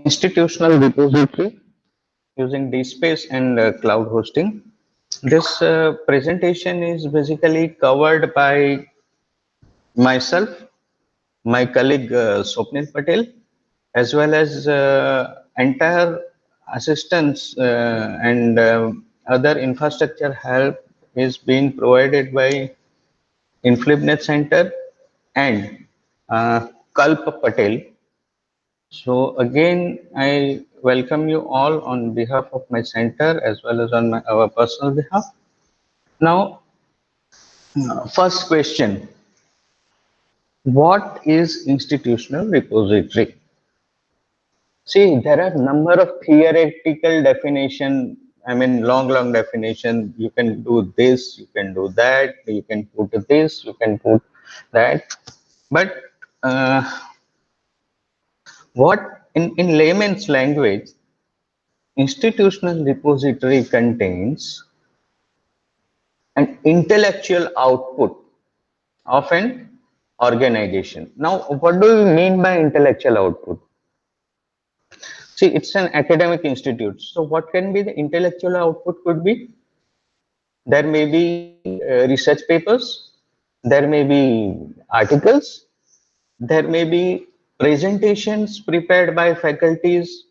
institutional repository using DSpace and cloud hosting. This presentation is basically covered by myself, my colleague Swapnil Patel, as well as entire assistance and other infrastructure help is being provided by InflipNet Center and Kalp Patel. So again, I welcome you all on behalf of my center as well as on our personal behalf. Now, first question, what is institutional repository? See, there are number of theoretical definition. I mean, long definition. You can do this, you can do that, you can put this, you can put that. But what in layman's language, institutional repository contains an intellectual output of an organization. Now, what do you mean by intellectual output? See, it's an academic institute. So what can be the intellectual output could be? There may be research papers, there may be articles, there may be presentations prepared by faculties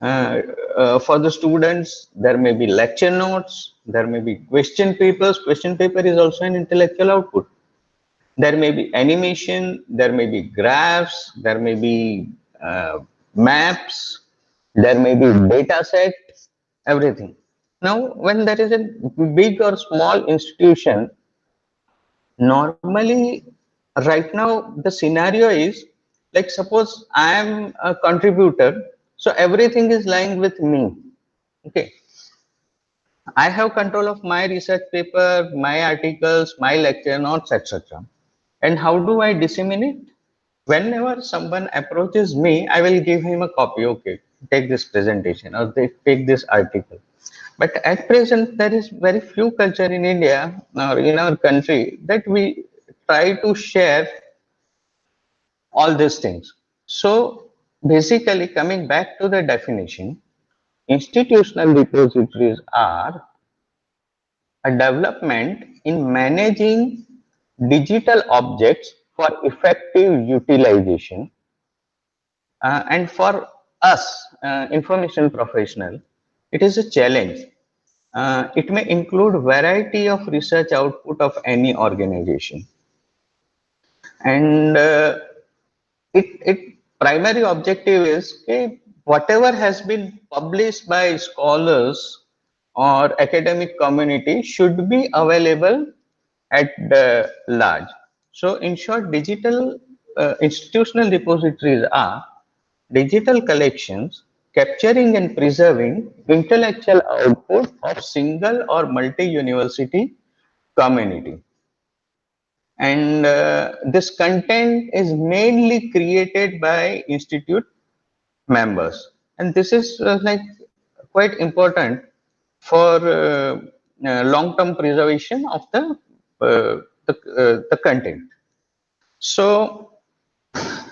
for the students, there may be lecture notes, there may be question papers. Question paper is also an intellectual output. There may be animation, there may be graphs, there may be maps, there may be data set, everything. Now, when there is a big or small institution, normally right now the scenario is like, suppose I am a contributor, so everything is lying with me. Okay, I have control of my research paper, my articles, my lecture notes, etc. And how do I disseminate? Whenever someone approaches me, I will give him a copy. Okay, take this presentation or they take this article. But at present, there is very few culture in India or in our country that we try to share all these things. So basically, coming back to the definition, institutional repositories are a development in managing digital objects for effective utilization. And for us, information professional, it is a challenge. It may include variety of research output of any organization. And it primary objective is, okay, whatever has been published by scholars or academic community should be available at the large. So in short, digital institutional repositories are digital collections capturing and preserving intellectual output of single or multi-university community. And this content is mainly created by institute members. And this is like quite important for long-term preservation of the content. So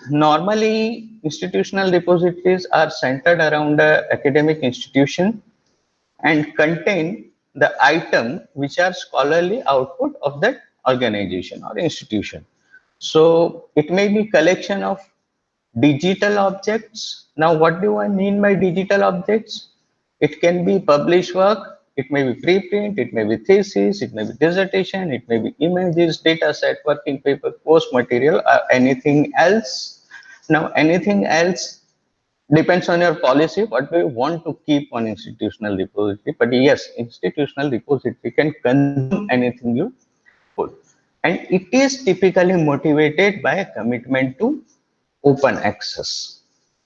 normally institutional repositories are centered around an academic institution and contain the item which are scholarly output of that organization or institution. So it may be collection of digital objects. Now, what do I mean by digital objects? It can be published work, it may be preprint, it may be thesis, it may be dissertation, it may be images, data set, working paper, course material, or anything else. Now, anything else depends on your policy, what do you want to keep on institutional repository. But yes, institutional repository can consume anything you put. And it is typically motivated by a commitment to open access.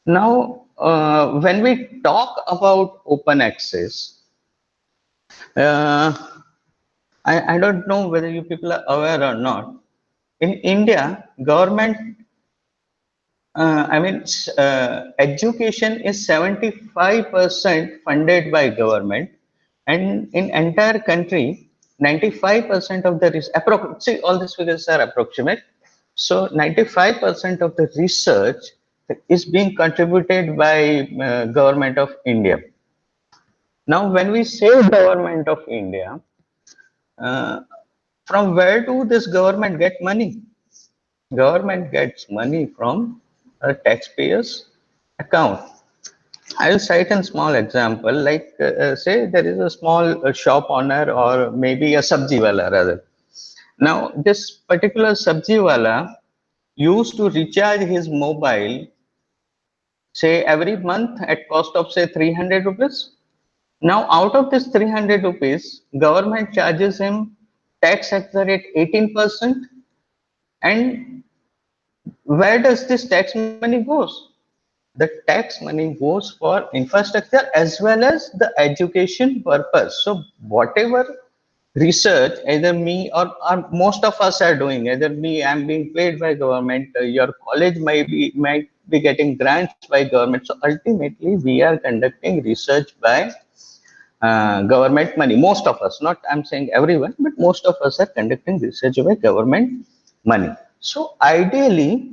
Now, when we talk about open access, I don't know whether you people are aware or not. In India, government, education is 75% funded by government, and in entire country, 95% of the see, all these figures are approximate. So 95% of the research is being contributed by government of India. Now, when we say government of India, uh, from where do this government get money? Government gets money from a taxpayer's account. I'll cite a small example, like say there is a small shop owner or maybe a sabji wala rather. Now, this particular sabji wala used to recharge his mobile, say every month at cost of say 300 rupees. Now, out of this 300 rupees, government charges him tax at the rate 18%. And where does this tax money goes? The tax money goes for infrastructure as well as the education purpose. So whatever research either me or most of us are doing, either me, I'm being paid by government, your college might be getting grants by government. So ultimately we are conducting research by government money. Most of us, not I'm saying everyone, but most of us are conducting research by government money. So ideally,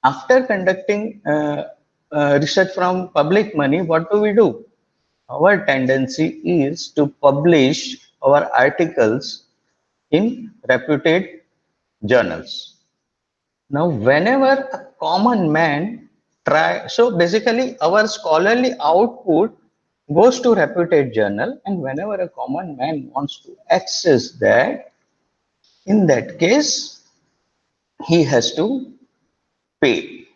after conducting research from public money, what do we do? Our tendency is to publish our articles in reputed journals. Now, whenever a common man so basically our scholarly output goes to reputed journal, and whenever a common man wants to access that, in that case, he has to pay.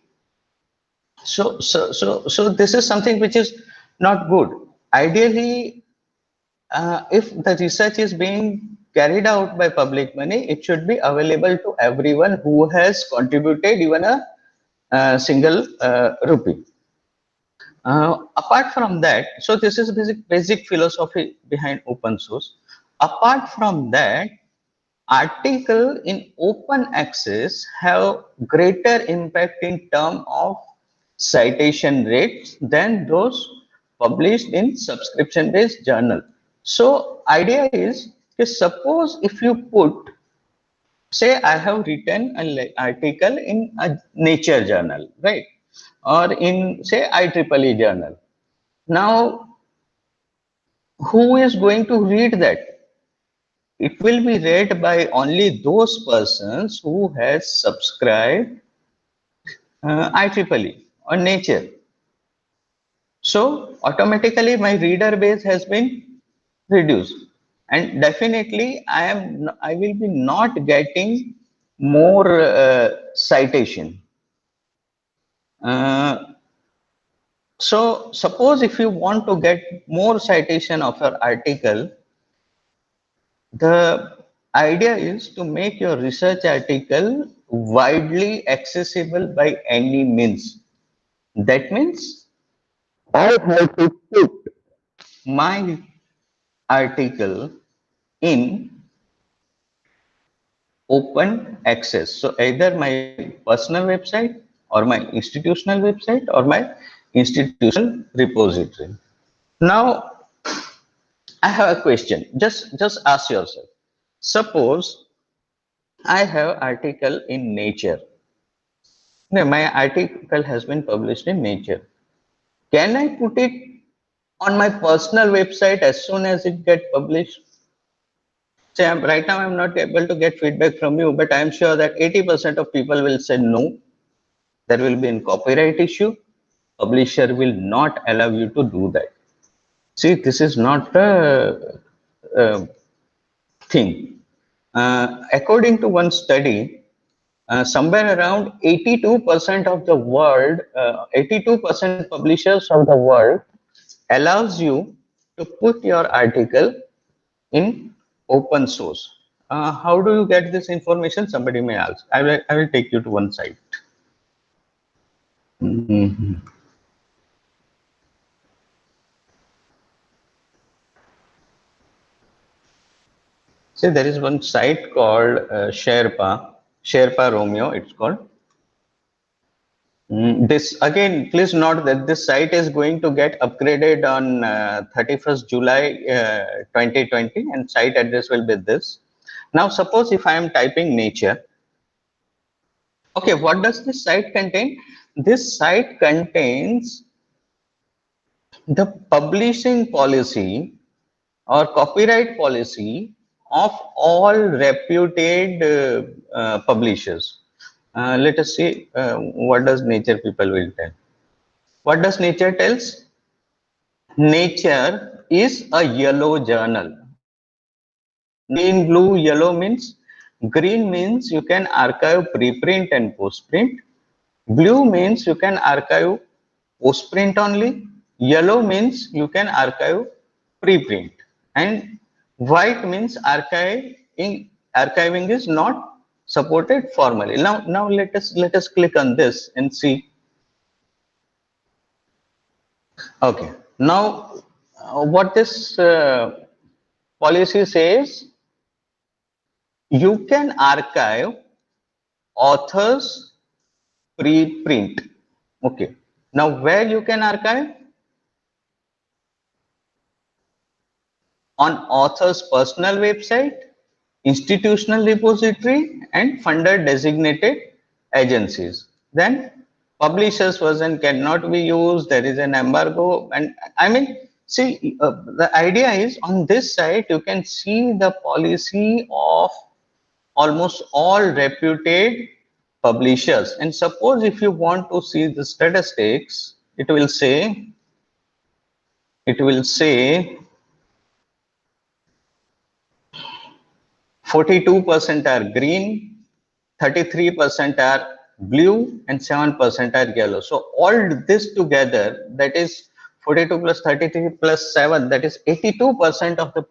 So this is something which is not good. Ideally, if the research is being carried out by public money, it should be available to everyone who has contributed even a single rupee. Apart from that, so this is basic philosophy behind open source. Apart from that, article in open access have greater impact in terms of citation rates than those published in subscription based journal. So idea is, suppose if you put, say I have written an article in a nature journal, right, or in say IEEE journal. Now who is going to read that? It will be read by only those persons who has subscribed IEEE or Nature. So automatically my reader base has been reduced, and definitely I will be not getting more citation. So suppose if you want to get more citation of your article, the idea is to make your research article widely accessible by any means. That means I have to put my article in open access. So either my personal website or my institutional website or my institutional repository. Now I have a question. Just ask yourself. Suppose I have article in Nature. No, my article has been published in Nature. Can I put it on my personal website as soon as it get published? Say, right now I'm not able to get feedback from you, but I'm sure that 80% of people will say no. There will be a copyright issue. Publisher will not allow you to do that. See, this is not a thing. According to one study, somewhere around 82% of the world, 82% publishers of the world allows you to put your article in open source. How do you get this information? Somebody may ask. I will take you to one site. Mm-hmm. See, there is one site called Sherpa Romeo, it's called. This again, please note that this site is going to get upgraded on 31st July 2020, and site address will be this. Now, suppose if I am typing nature, okay, what does this site contain? this site contains the publishing policy or copyright policy of all reputed publishers. Let us see what does Nature people will tell. What does Nature tells? Nature is a yellow journal. Green, blue, yellow means green means you can archive preprint and postprint. Blue means you can archive postprint only. Yellow means you can archive preprint. And white means archiving is not supported formally. Now let us click on this and see. Okay. Now what this policy says, you can archive authors preprint. Okay. Now where you can archive? On author's personal website, institutional repository, and funder designated agencies. Then publishers version cannot be used. There is an embargo, and I mean, see, the idea is on this site you can see the policy of almost all reputed publishers. And suppose if you want to see the statistics, it will say 42% are green, 33% are blue, and 7% are yellow. So all this together, that is 42 plus 33 plus 7, that is 82% of the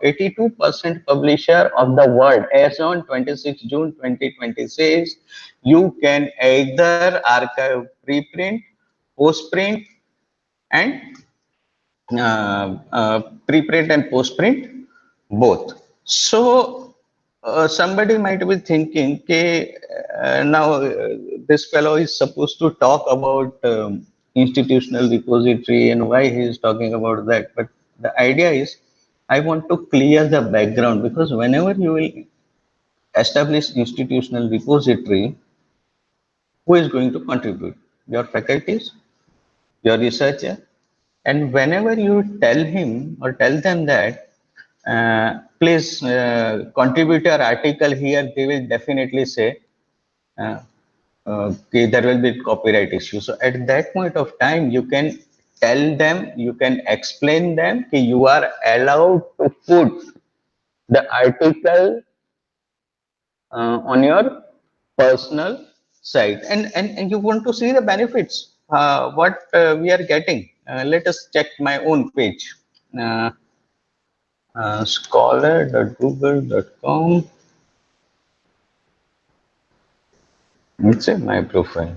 82% publisher of the world as on 26 June 2026. You can either archive preprint, postprint, and preprint and postprint both. So somebody might be thinking, okay, now this fellow is supposed to talk about institutional repository and why he is talking about that. But the idea is, I want to clear the background, because whenever you will establish institutional repository, who is going to contribute? Your faculties, your researcher. And whenever you tell him or tell them that, please contribute your article here, they will definitely say, okay, there will be copyright issue. So at that point of time, you can tell them, you can explain them that you are allowed to put the article on your personal site, and you want to see the benefits, what we are getting. Let us check my own page. Uh, scholar.google.com. Let's say my profile.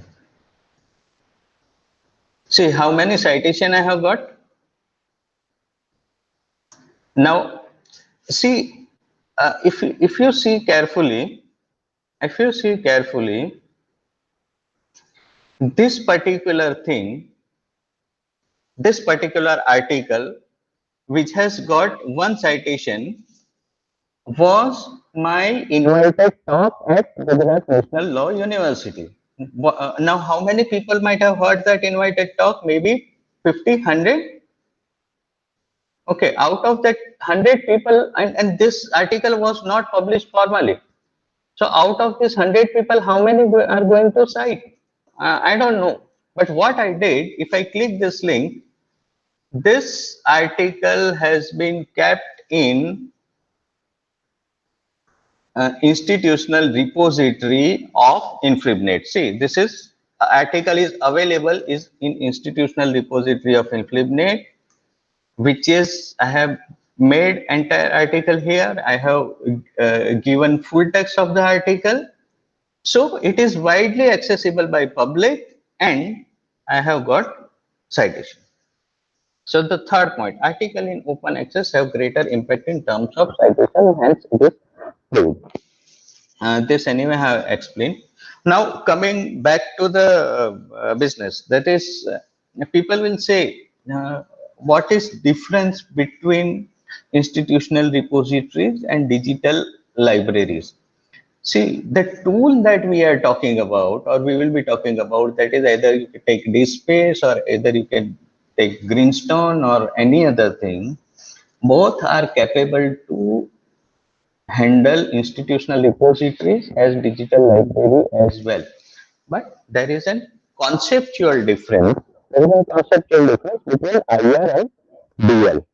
See how many citation I have got. Now, see, if you see carefully, this particular thing, this particular article, which has got one citation, was my invited talk at Gujarat National Law University. Now, how many people might have heard that invited talk? Maybe 50, 100. Okay, out of that 100 people, and this article was not published formally. So out of this 100 people, how many are going to cite? I don't know. But what I did, if I click this link, this article has been kept in institutional repository of InflibNet. See, this is article is available is in institutional repository of InflibNet, which is, I have made entire article here. I have given full text of the article. So it is widely accessible by public, and I have got citation. So the third point, article in open access have greater impact in terms of citation, hence it is free. This anyway I have explained. Now coming back to the business, that is, people will say, what is difference between institutional repositories and digital libraries? See, the tool that we are talking about, or we will be talking about, that is either you can take DSpace or either you can take Greenstone or any other thing. Both are capable to handle institutional repositories as digital library as well. But there is a conceptual difference. There is a conceptual difference between IR and DL.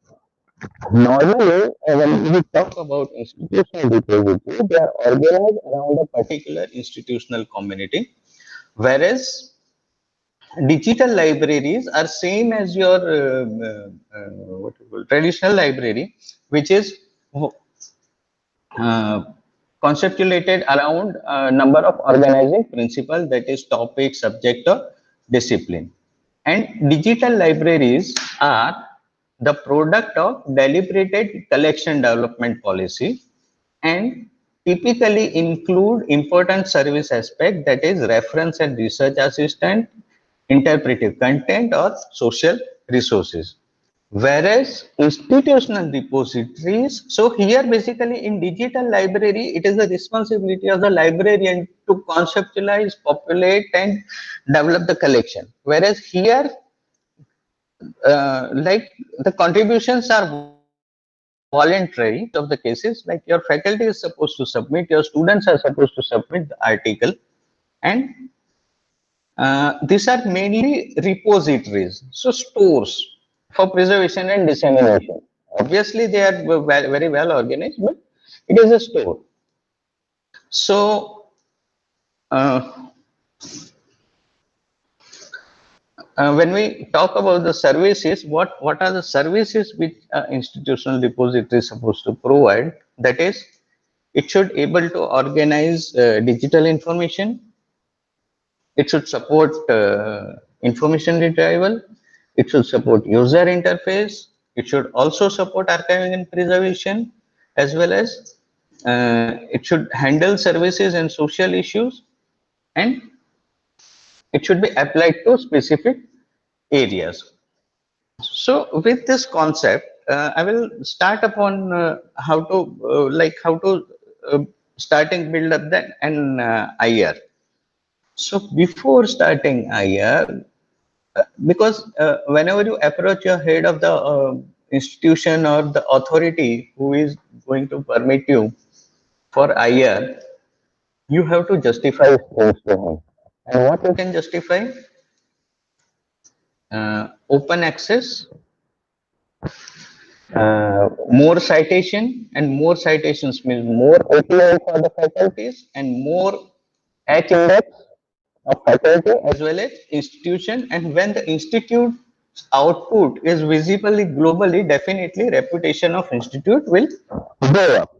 Normally, when we talk about institutional repository, they are organized around a particular institutional community, whereas digital libraries are same as your what you call traditional library, which is uh, conceptuated around a number of organizing principles, that is topic, subject or discipline. And digital libraries are the product of deliberated collection development policy and typically include important service aspect, that is reference and research assistant, interpretive content or social resources. Whereas institutional repositories, so here basically in digital library, it is the responsibility of the librarian to conceptualize, populate and develop the collection. Whereas here, like the contributions are voluntary of the cases, like your faculty is supposed to submit, your students are supposed to submit the article, and these are mainly repositories, so stores for preservation and dissemination. Obviously, they are very well organized, but it is a store. So, uh, when we talk about the services, what are the services which institutional repository is supposed to provide? That is, it should able to organize digital information. It should support information retrieval. It should support user interface. It should also support archiving and preservation, as well as it should handle services and social issues, and it should be applied to specific areas. So, with this concept, I will start upon how to uh, starting build up that an IR. So, before starting IR, because whenever you approach your head of the institution or the authority who is going to permit you for IR, you have to justify things to him. And what you can justify? Open access, more citation, and more citations means more OPI for the faculties and more H index of faculty as well as institution. And when the institute output is visibly globally, definitely reputation of institute will go up.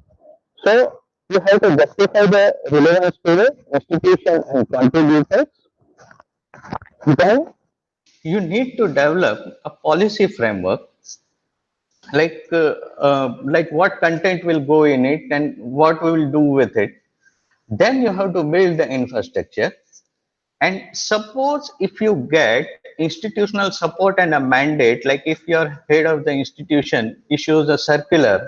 So you have to justify the relevance to the institution and contributors. Then you need to develop a policy framework, like what content will go in it and what we will do with it. Then you have to build the infrastructure. And suppose if you get institutional support and a mandate, like if your head of the institution issues a circular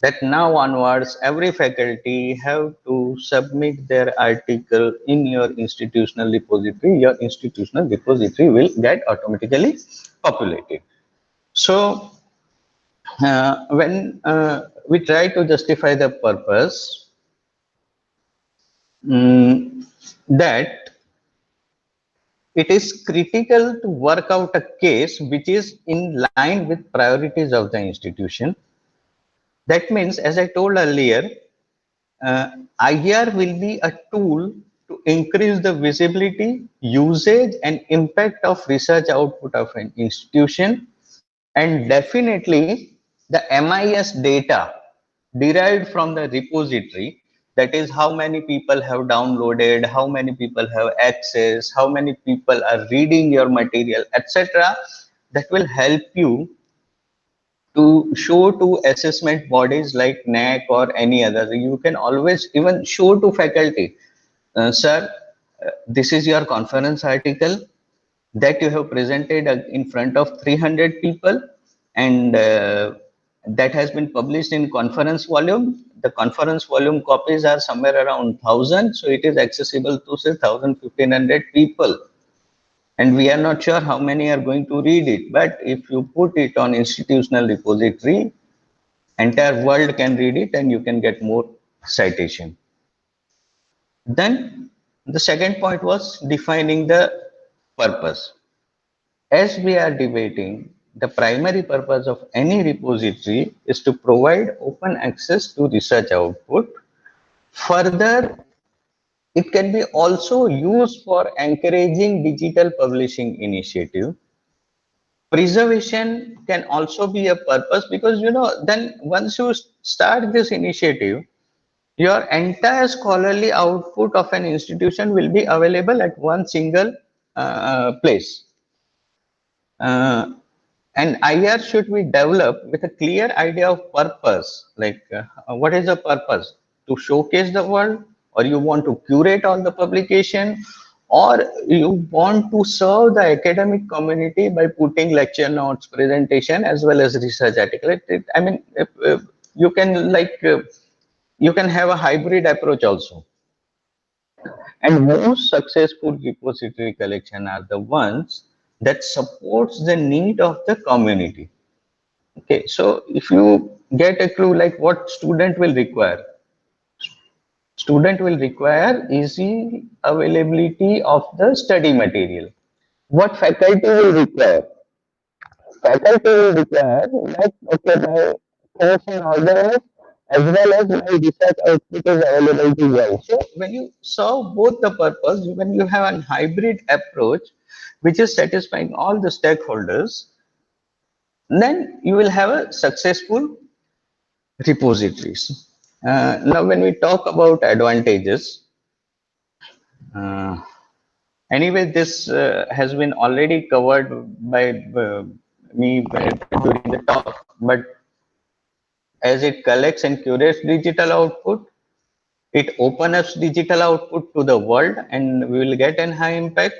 that now onwards every faculty have to submit their article in your institutional repository, your institutional repository will get automatically populated. So when we try to justify the purpose, that it is critical to work out a case which is in line with priorities of the institution. That means, as I told earlier, IR will be a tool to increase the visibility, usage, and impact of research output of an institution. And definitely, the MIS data derived from the repository, that is how many people have downloaded, how many people have access, how many people are reading your material, etc., that will help you to show to assessment bodies like NAC or any other. You can always even show to faculty, sir, this is your conference article that you have presented in front of 300 people, and that has been published in conference volume. The conference volume copies are somewhere around 1,000, so it is accessible to say 1,000-1,500 people. And we are not sure how many are going to read it, but if you put it on institutional repository, entire world can read it and you can get more citation. Then the second point was defining the purpose. As we are debating, the primary purpose of any repository is to provide open access to research output. Further, it can be also used for encouraging digital publishing initiative. Preservation can also be a purpose, because then once you start this initiative, your entire scholarly output of an institution will be available at one single place. And IR should be developed with a clear idea of purpose, like what is the purpose? To showcase the world, or you want to curate all the publication, or you want to serve the academic community by putting lecture notes, presentation, as well as research article. I mean, you can you can have a hybrid approach also. And most successful repository collection are the ones that supports the need of the community. Okay, so if you get a clue like what student will require, student will require easy availability of the study material. What faculty will require? Faculty will require like, okay, my course is organized as well as my research output is available to well. So when you solve both the purpose, when you have a hybrid approach, which is satisfying all the stakeholders, then you will have a successful repositories. Now, when we talk about advantages, uh, anyway, this has been already covered by me during the talk, but as it collects and curates digital output, it opens up digital output to the world, and we will get a high impact.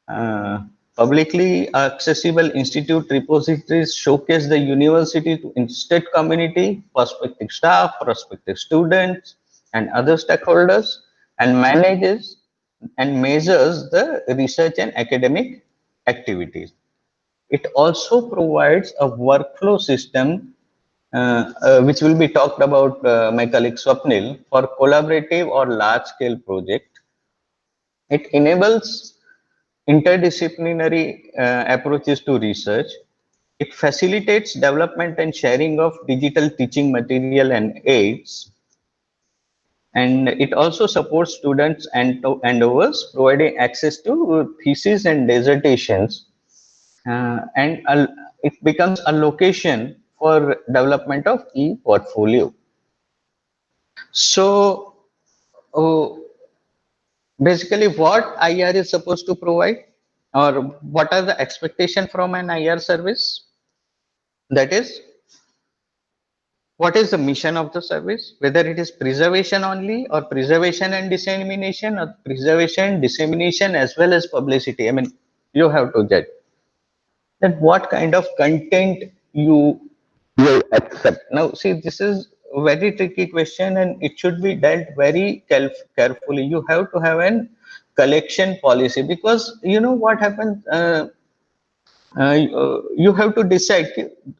Uh, Publicly accessible institute repositories showcase the university to instead community, prospective staff, prospective students, and other stakeholders, and manages and measures the research and academic activities. It also provides a workflow system, which will be talked about my colleague Swapnil, for collaborative or large-scale project. It enables interdisciplinary approaches to research. It facilitates development and sharing of digital teaching material and aids. And it also supports students and endeavors, providing access to theses and dissertations. And it becomes a location for development of e-portfolio. So, oh, basically, what IR is supposed to provide, or what are the expectation from an IR service? That is, what is the mission of the service? Whether it is preservation only, or preservation and dissemination, or preservation, dissemination, as well as publicity. I mean, you have to judge. Then what kind of content you will accept. Now, see, this is a very tricky question, and it should be dealt very carefully. You have to have an collection policy, because you know what happens. You have to decide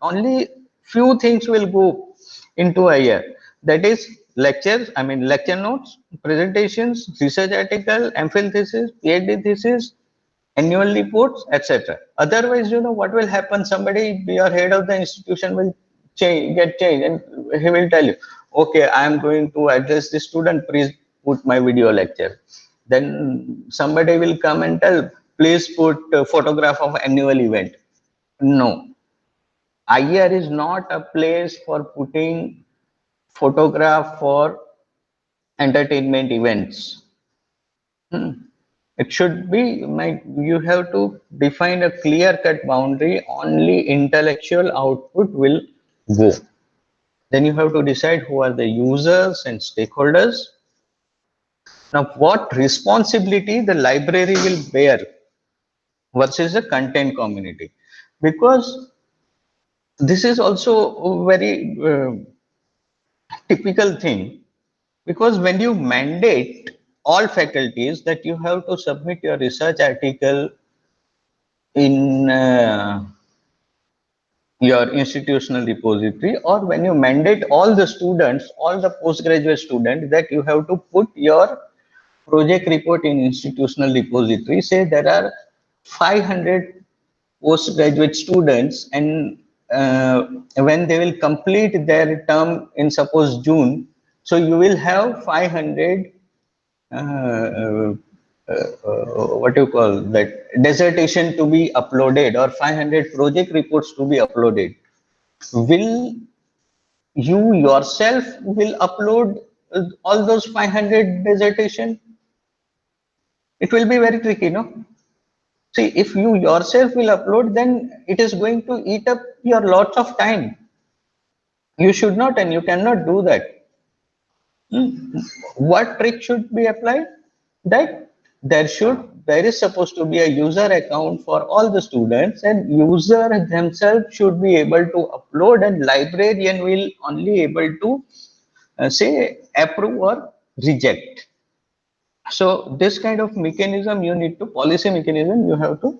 only few things will go into a year. That is lectures, I mean lecture notes, presentations, research article, MPhil thesis, PhD thesis, annual reports, etc. Otherwise, you know what will happen? Somebody, your head of the institution will get changed, and he will tell you, okay, I am going to address the student, please put my video lecture. Then somebody will come and tell, please put a photograph of annual event. No, IR is not a place for putting photograph for entertainment events. It should be, you have to define a clear-cut boundary. Only intellectual output will go. Then you have to decide who are the users and stakeholders. Now, what responsibility the library will bear versus the content community, because This is also a very typical thing, because when you mandate all faculties that you have to submit your research article in your institutional repository, or when you mandate all the students, all the postgraduate students, that you have to put your project report in institutional repository. Say there are 500 postgraduate students, and when they will complete their term in suppose June, so you will have 500 what you call that, dissertation to be uploaded, or 500 project reports to be uploaded. Will you yourself will upload all those 500 dissertation? It will be very tricky, no? See, if you yourself will upload, then it is going to eat up your lots of time. You should not and you cannot do that. What trick should be applied? That there is supposed to be a user account for all the students, and user themselves should be able to upload, and librarian will only able to say approve or reject. So this kind of mechanism you need to, policy mechanism you have to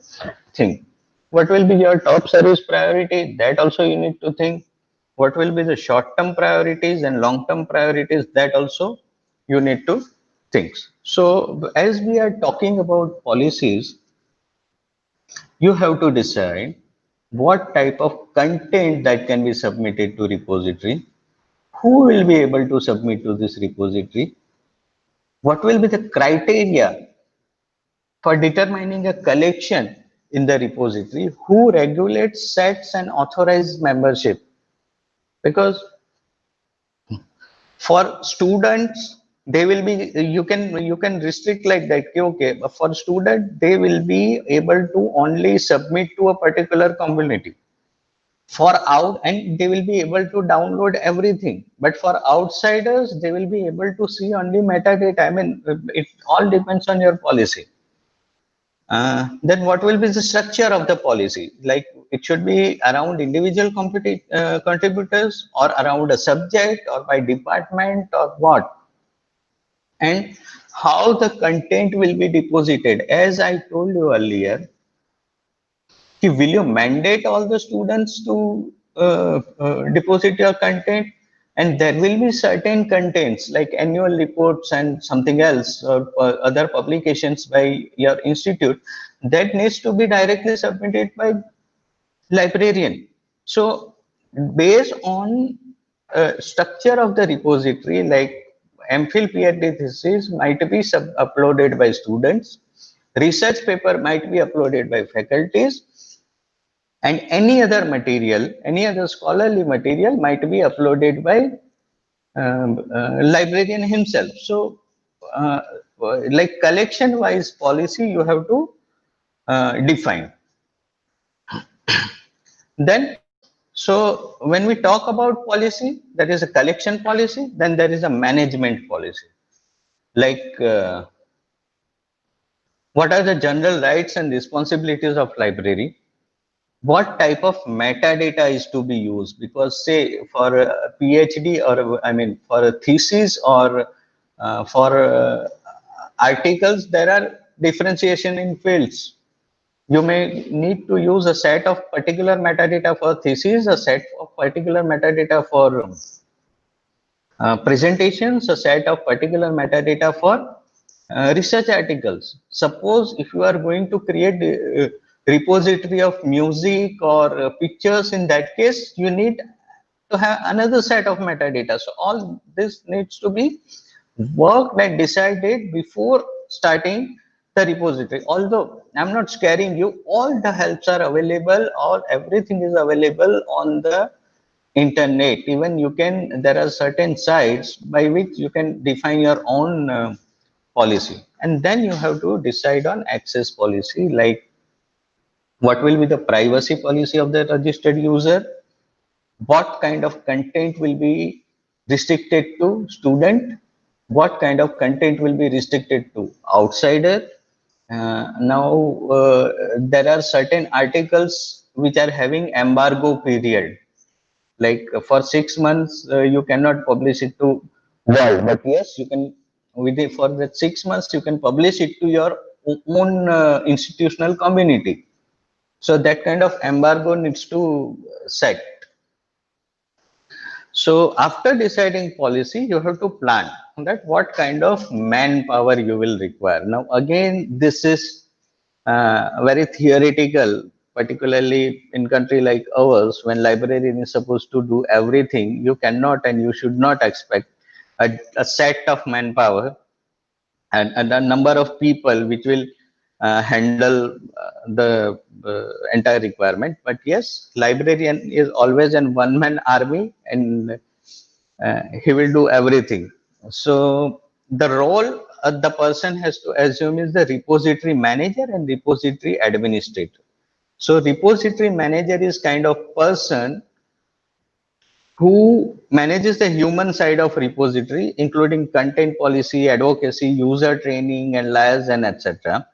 think. What will be your top service priority? That also you need to think. What will be the short-term priorities and long-term priorities? That also you need to think. So as we are talking about policies, you have to decide what type of content that can be submitted to repository, who will be able to submit to this repository, what will be the criteria for determining a collection in the repository, who regulates, sets and authorizes membership. Because for students, they will be, you can restrict like that. Okay, for student they will be able to only submit to a particular community. For out, and they will be able to download everything, but for outsiders they will be able to see only metadata. I mean, it all depends on your policy. Then what will be the structure of the policy? Like, it should be around individual contributors, or around a subject, or by department, or what? And how the content will be deposited? As I told you earlier, will you mandate all the students to deposit your content? And there will be certain contents like annual reports and something else, or other publications by your institute, that needs to be directly submitted by librarian. So based on structure of the repository, like MPhil PhD thesis might be uploaded by students, research paper might be uploaded by faculties, and any other material, any other scholarly material might be uploaded by librarian himself. So like collection wise policy you have to define. Then, so when we talk about policy, there is a collection policy, then there is a management policy. Like what are the general rights and responsibilities of library? What type of metadata is to be used? Because say for a PhD, or I mean for a thesis, or for articles, there are differentiation in fields. You may need to use a set of particular metadata for thesis, a set of particular metadata for presentations, a set of particular metadata for research articles. Suppose if you are going to create a repository of music or pictures, in that case you need to have another set of metadata. So all this needs to be worked and decided before starting the repository. Although I'm not scaring you, all the helps are available, all everything is available on the internet. Even you can, there are certain sites by which you can define your own policy, and then you have to decide on access policy, like what will be the privacy policy of the registered user, what kind of content will be restricted to student, what kind of content will be restricted to outsider. Now there are certain articles which are having embargo period. Like for 6 months, you cannot publish it to world, but yes, you can within for that 6 months you can publish it to your own institutional community. So that kind of embargo needs to set. So after deciding policy, you have to plan that what kind of manpower you will require. Now again, this is very theoretical, particularly in country like ours, when librarian is supposed to do everything. You cannot and you should not expect a set of manpower and a number of people which will handle the entire requirement. But yes, librarian is always an one-man army, and he will do everything. So the role the person has to assume is the repository manager and repository administrator. So repository manager is kind of person who manages the human side of repository, including content policy, advocacy, user training, and liaison, etc.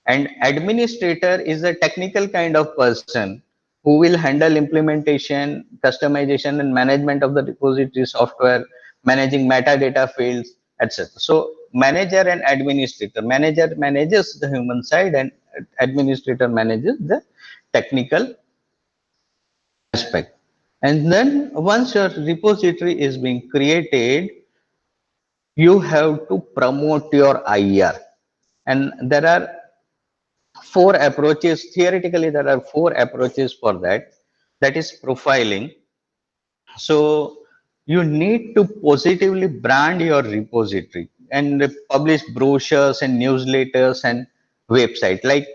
And administrator is a technical kind of person who will handle implementation, customization, and management of the repository software, managing metadata fields, etc. So manager and administrator. Manager manages the human side, and administrator manages the technical aspect. And then once your repository is being created, you have to promote your IR. And there are four approaches. Theoretically, there are four approaches for that. That is profiling. So you need to positively brand your repository and publish brochures and newsletters and website. Like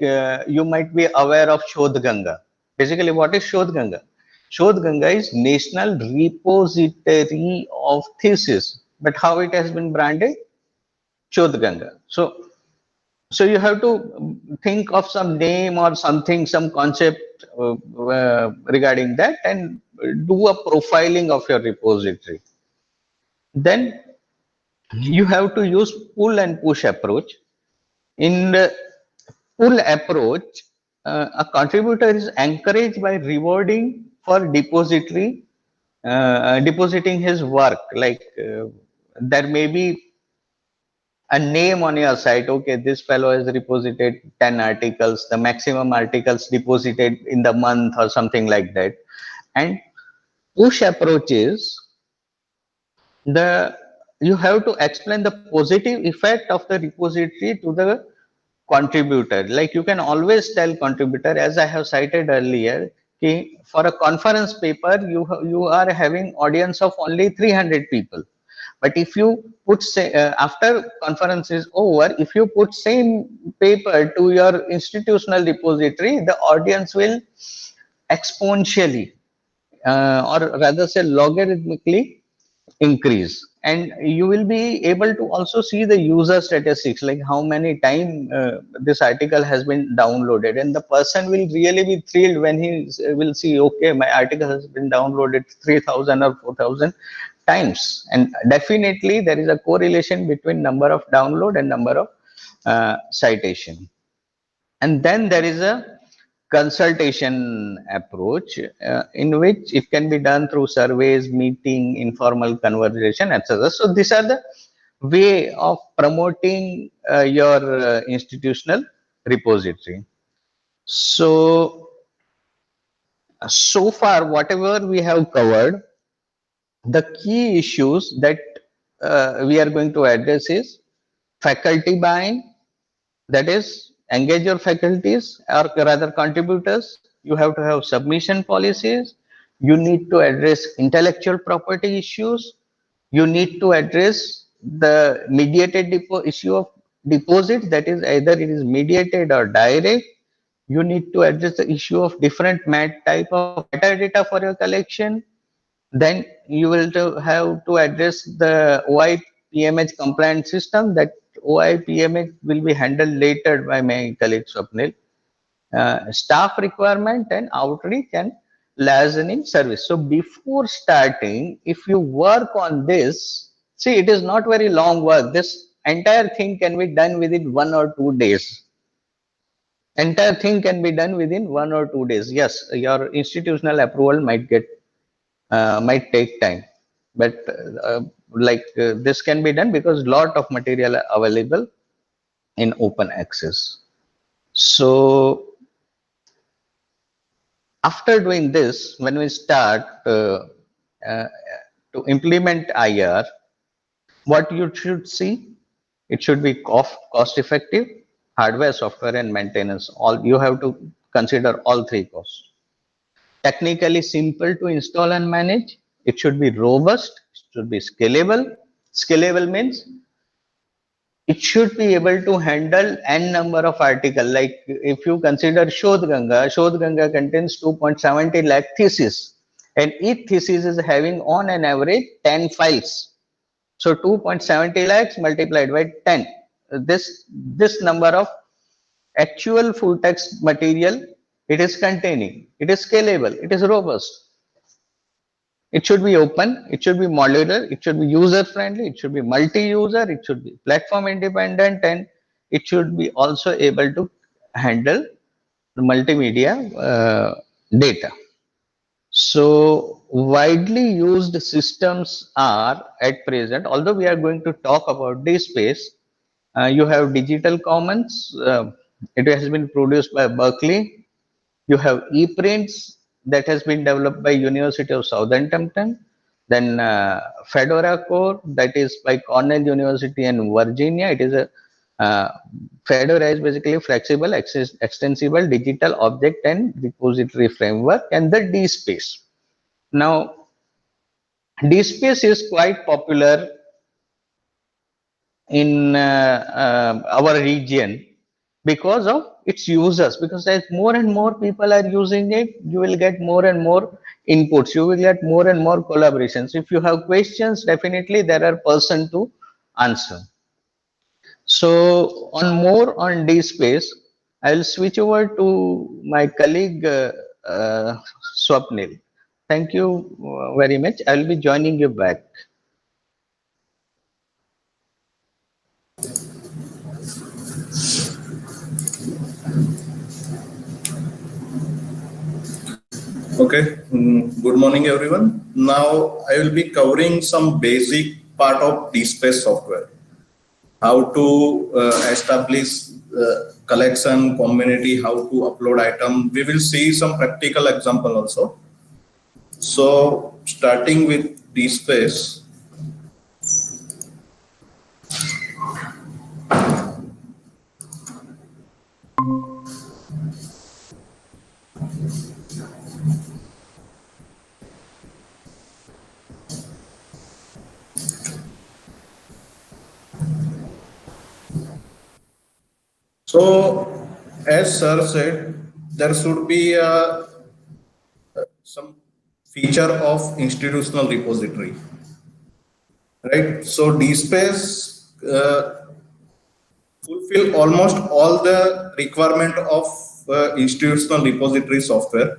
you might be aware of Shodh Ganga. Basically, what is Shodh Ganga? Shodh Ganga is National Repository of Thesis. But how it has been branded? Shodh Ganga. So you have to think of some name or something, some concept regarding that, and do a profiling of your repository. Then you have to use pull and push approach. In the pull approach, a contributor is encouraged by rewarding for depositing his work. Like there may be a name on your site. Okay, this fellow has reposited 10 articles, the maximum articles deposited in the month or something like that. And push approaches, the you have to explain the positive effect of the repository to the contributor. Like you can always tell contributor, as I have cited earlier, okay, for a conference paper you are having audience of only 300 people. But if you put say after conference is over, if you put same paper to your institutional repository, the audience will exponentially or rather say logarithmically increase, and you will be able to also see the user statistics, like how many time this article has been downloaded, and the person will really be thrilled when he will see, okay, my article has been downloaded 3000 or 4000 times. And definitely there is a correlation between number of download and number of citation. And then there is a consultation approach in which it can be done through surveys, meeting, informal conversation, etc. So these are the way of promoting your institutional repository. So far whatever we have covered, the key issues that we are going to address is faculty buy-in, that is engage your faculties or rather contributors. You have to have submission policies. You need to address intellectual property issues. You need to address the mediated issue of deposit, that is either it is mediated or direct. You need to address the issue of different type of metadata for your collection. Then you will have to address the OIPMH compliant system. That OIPMH will be handled later by my colleague Swapnil. Staff requirement and outreach and liaising service. So before starting, if you work on this, see, it is not very long work. This entire thing can be done within 1 or 2 days. Entire thing can be done within 1 or 2 days. Yes, your institutional approval might get might take time, but this can be done because lot of material are available in open access. So after doing this, when we start uh, to implement IR, what you should see, it should be cost effective, hardware, software, and maintenance. All you have to consider all three costs. Technically simple to install and manage. It should be robust. It should be scalable. Scalable means it should be able to handle n number of articles. Like if you consider Shodh Ganga contains 2.70 lakh theses, and each thesis is having on an average 10 files. So 2.70 lakhs multiplied by 10. This number of actual full text material it is containing. It is scalable. It is robust. It should be open, it should be modular, it should be user friendly, it should be multi-user, it should be platform independent, and it should be also able to handle the multimedia data. So widely used systems are at present, although we are going to talk about DSpace, you have Digital Commons, it has been produced by Berkeley. You have ePrints that has been developed by University of Southampton. Then Fedora Core that is by Cornell University in Virginia. It is a Fedora is basically flexible, extensible digital object and repository framework, and the DSpace. Now, DSpace is quite popular in our region because of its users, because as more and more people are using it, you will get more and more inputs, you will get more and more collaborations. If you have questions, definitely there are person to answer. So more on DSpace, I will switch over to my colleague Swapnil. Thank you very much. I will be joining you back. Okay, good morning everyone. Now I will be covering some basic part of DSpace software. How to establish collection, community, how to upload item. We will see some practical example also. So starting with DSpace. So, as Sir said, there should be some feature of institutional repository, right? So, DSpace fulfill almost all the requirement of institutional repository software.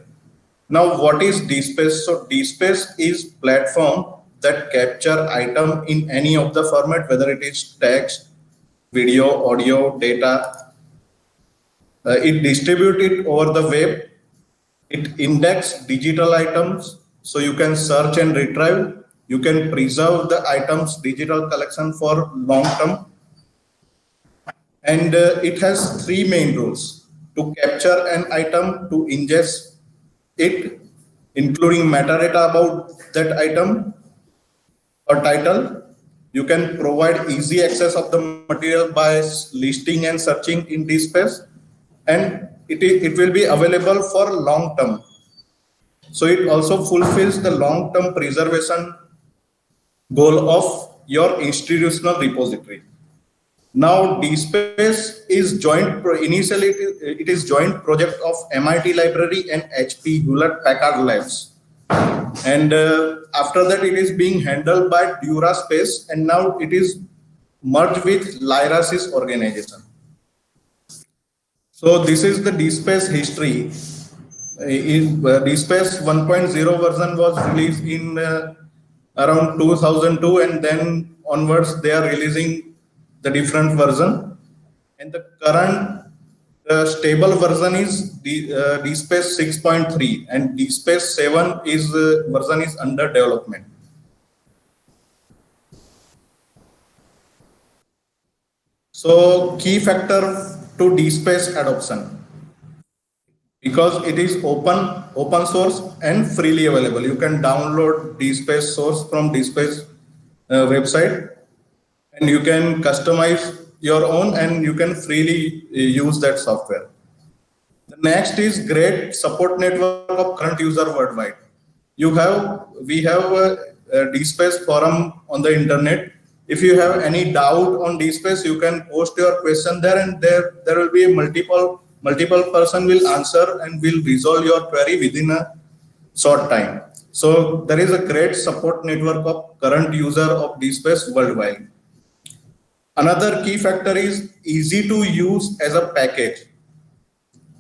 Now, what is DSpace? So, DSpace is platform that capture item in any of the format, whether it is text, video, audio, data. It distributed over the web. It index digital items, so you can search and retrieve. You can preserve the items digital collection for long term. And it has three main rules: to capture an item, to ingest it, including metadata about that item or title. You can provide easy access of the material by listing and searching in DSpace. And it will be available for long term. So it also fulfills the long term preservation goal of your institutional repository. Now DSpace is initially it is joint project of MIT Library and HP Hewlett Packard Labs. And after that it is being handled by DuraSpace, and now it is merged with Lyrasis organization. So this is the DSpace history. DSpace 1.0 version was released in around 2002, and then onwards they are releasing the different version. And the current The stable version is DSpace 6.3 and DSpace 7 is version is under development. So key factor to DSpace adoption, because it is open source and freely available. You can download DSpace source from DSpace website, and you can customize your own and you can freely use that software. The next is great support network of current user worldwide. We have a DSpace forum on the internet. If you have any doubt on DSpace, you can post your question there, and there will be multiple person will answer and will resolve your query within a short time. So there is a great support network of current user of DSpace worldwide. Another key factor is easy to use as a package.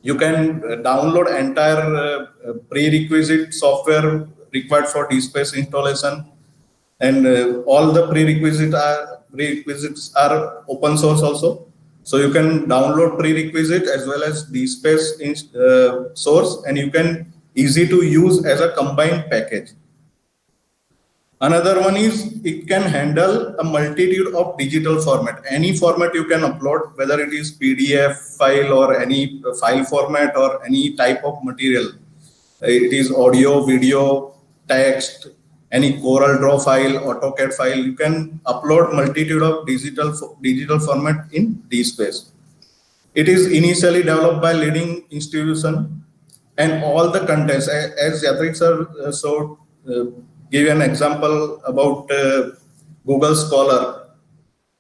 You can download entire prerequisite software required for DSpace installation, and all the prerequisites are open source also. So you can download prerequisite as well as DSpace source, and you can easy to use as a combined package. Another one is it can handle a multitude of digital format. Any format you can upload, whether it is PDF file or any file format or any type of material. It is audio, video, text, any Corel Draw file, AutoCAD file. You can upload multitude of digital format in DSpace. It is initially developed by leading institution, and all the contents, as Yatrik sir give an example about Google Scholar,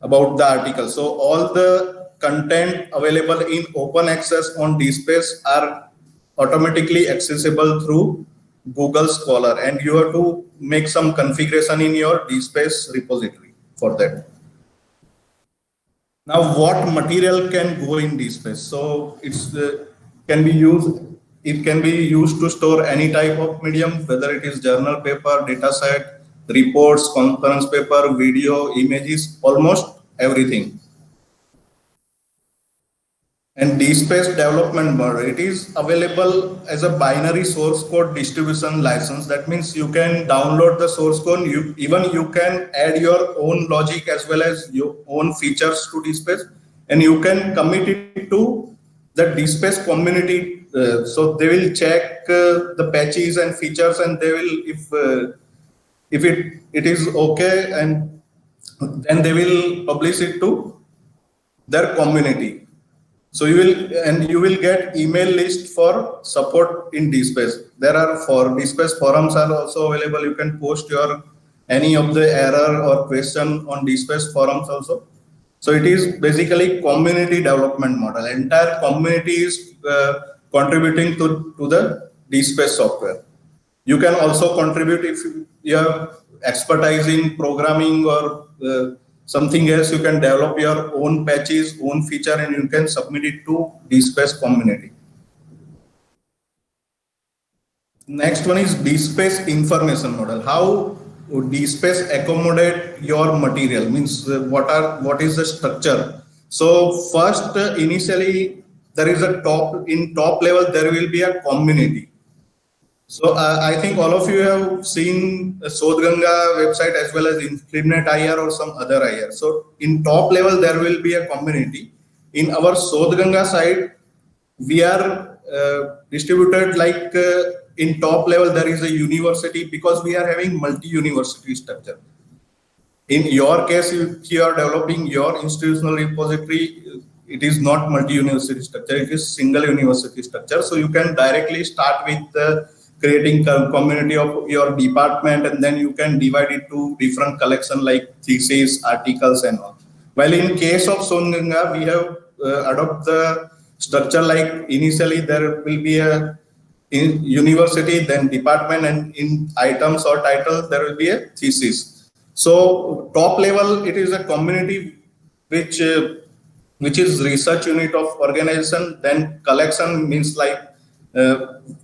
about the article. So all the content available in open access on DSpace are automatically accessible through Google Scholar, and you have to make some configuration in your DSpace repository for that. Now, what material can go in DSpace? So it can be used to store any type of medium, whether it is journal paper, data set, reports, conference paper, video, images, almost everything. And DSpace development model, it is available as a binary source code distribution license. That means you can download the source code, you can add your own logic as well as your own features to DSpace, and you can commit it to the DSpace community. So they will check the patches and features, and they will, if it is okay, and then they will publish it to their community. So you will get email list for support in DSpace. There are DSpace forums are also available. You can post any of the error or question on DSpace forums also. So it is basically community development model. Entire community is contributing to the DSpace software. You can also contribute if you have expertise in programming or something else. You can develop your own patches, own feature, and you can submit it to DSpace community. Next one is DSpace information model. How DSpace accommodate your material, means what is the structure. So first, initially there is top level there will be a community. So I think all of you have seen Sodhganga website as well as InfluentNet IR or some other IR. So in top level there will be a community. In our Sodhganga side, we are distributed like in top level there is a university, because we are having multi-university structure. In your case, if you are developing your institutional repository, it is not multi-university structure, it is single university structure. So you can directly start with creating a community of your department, and then you can divide it to different collection like thesis, articles, and all. While in case of Sodhganga, we have adopted the structure like initially there will be a university, then department, and in items or title there will be a thesis. So top level, it is a community which is research unit of organization. Then collection means like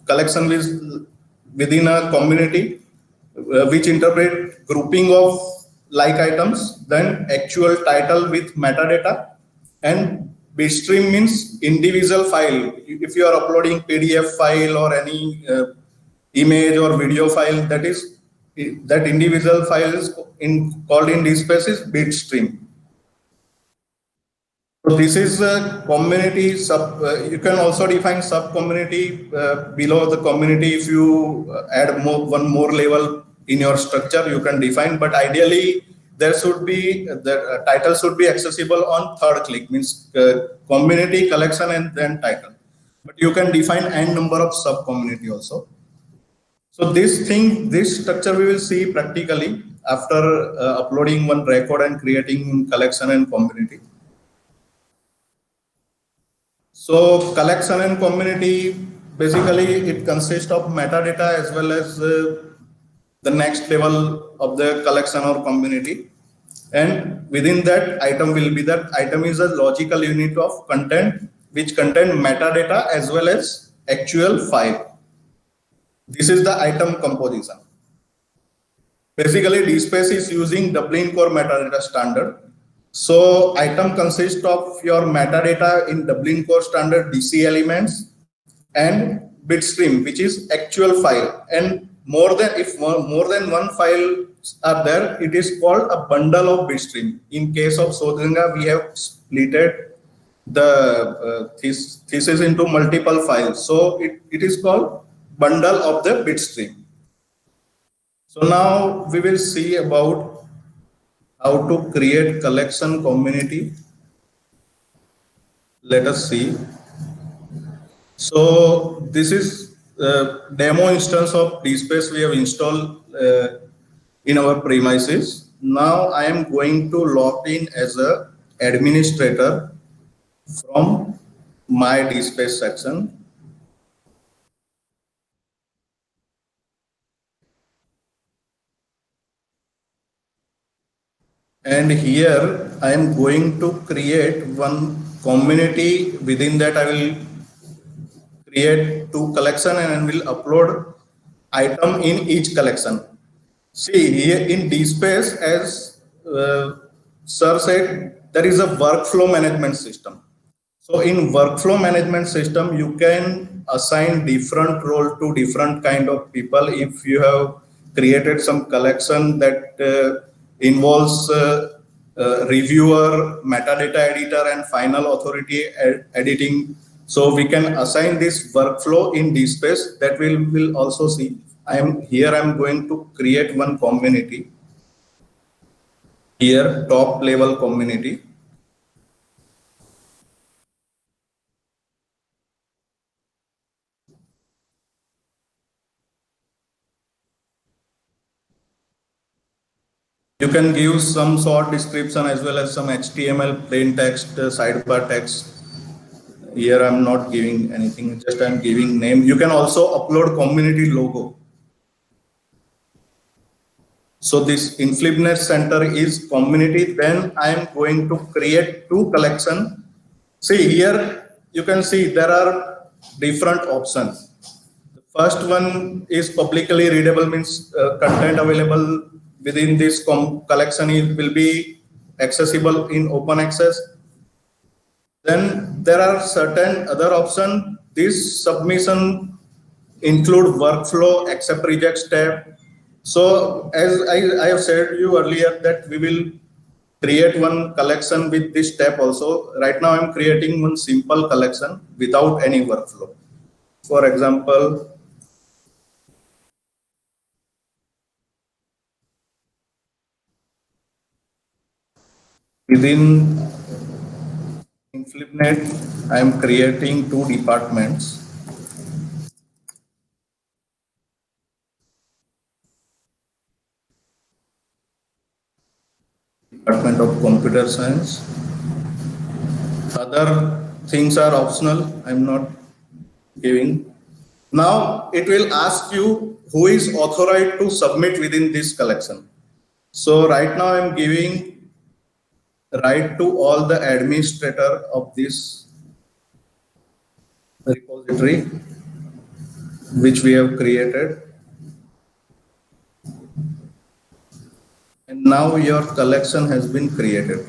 collection is within a community which interpret grouping of like items, then actual title with metadata, and bitstream means individual file. If you are uploading PDF file or any image or video file, that individual file is called in DSpace is bitstream. So this is a community sub. You can also define sub community below the community. If you add one more level in your structure, you can define. But ideally, there should be the title should be accessible on third click. Means community, collection, and then title. But you can define n number of sub community also. So this structure we will see practically after uploading one record and creating collection and community. So collection and community, basically it consists of metadata as well as the next level of the collection or community. And within that item will be that item is a logical unit of content which contain metadata as well as actual file. This is the item composition. Basically DSpace is using Dublin Core metadata standard. So item consists of your metadata in Dublin Core standard DC elements and bitstream, which is actual file. And more than one file are there, it is called a bundle of bitstream. In case of Sojanga, we have splitted the thesis into multiple files. So it is called bundle of the bitstream. So now we will see about how to create collection community. Let us see. So this is a demo instance of DSpace we have installed in our premises. Now I am going to log in as a administrator from my DSpace section. And here I am going to create one community. Within that I will create two collection and I will upload item in each collection. See here in DSpace, as sir said, there is a workflow management system. So in workflow management system, you can assign different role to different kind of people. If you have created some collection that involves reviewer, metadata editor, and final authority editing. So we can assign this workflow in DSpace. That will also see. I'm going to create one community. Here, top level community. You can give some short description as well as some HTML, plain text, sidebar text. Here I'm not giving anything, just I'm giving name. You can also upload community logo. So this InfluxNet Center is community. Then I am going to create two collection. See here, you can see there are different options. The first one is publicly readable, means content available within this collection will be accessible in open access. Then there are certain other options. This submission include workflow, accept reject step. So as I have said you earlier that we will create one collection with this step also. Right now I'm creating one simple collection without any workflow. For example, within InfluxNet, I am creating two departments. Department of Computer Science. Other things are optional. I'm not giving. Now it will ask you who is authorized to submit within this collection. So right now I'm giving right to all the administrator of this repository which we have created. And now your collection has been created.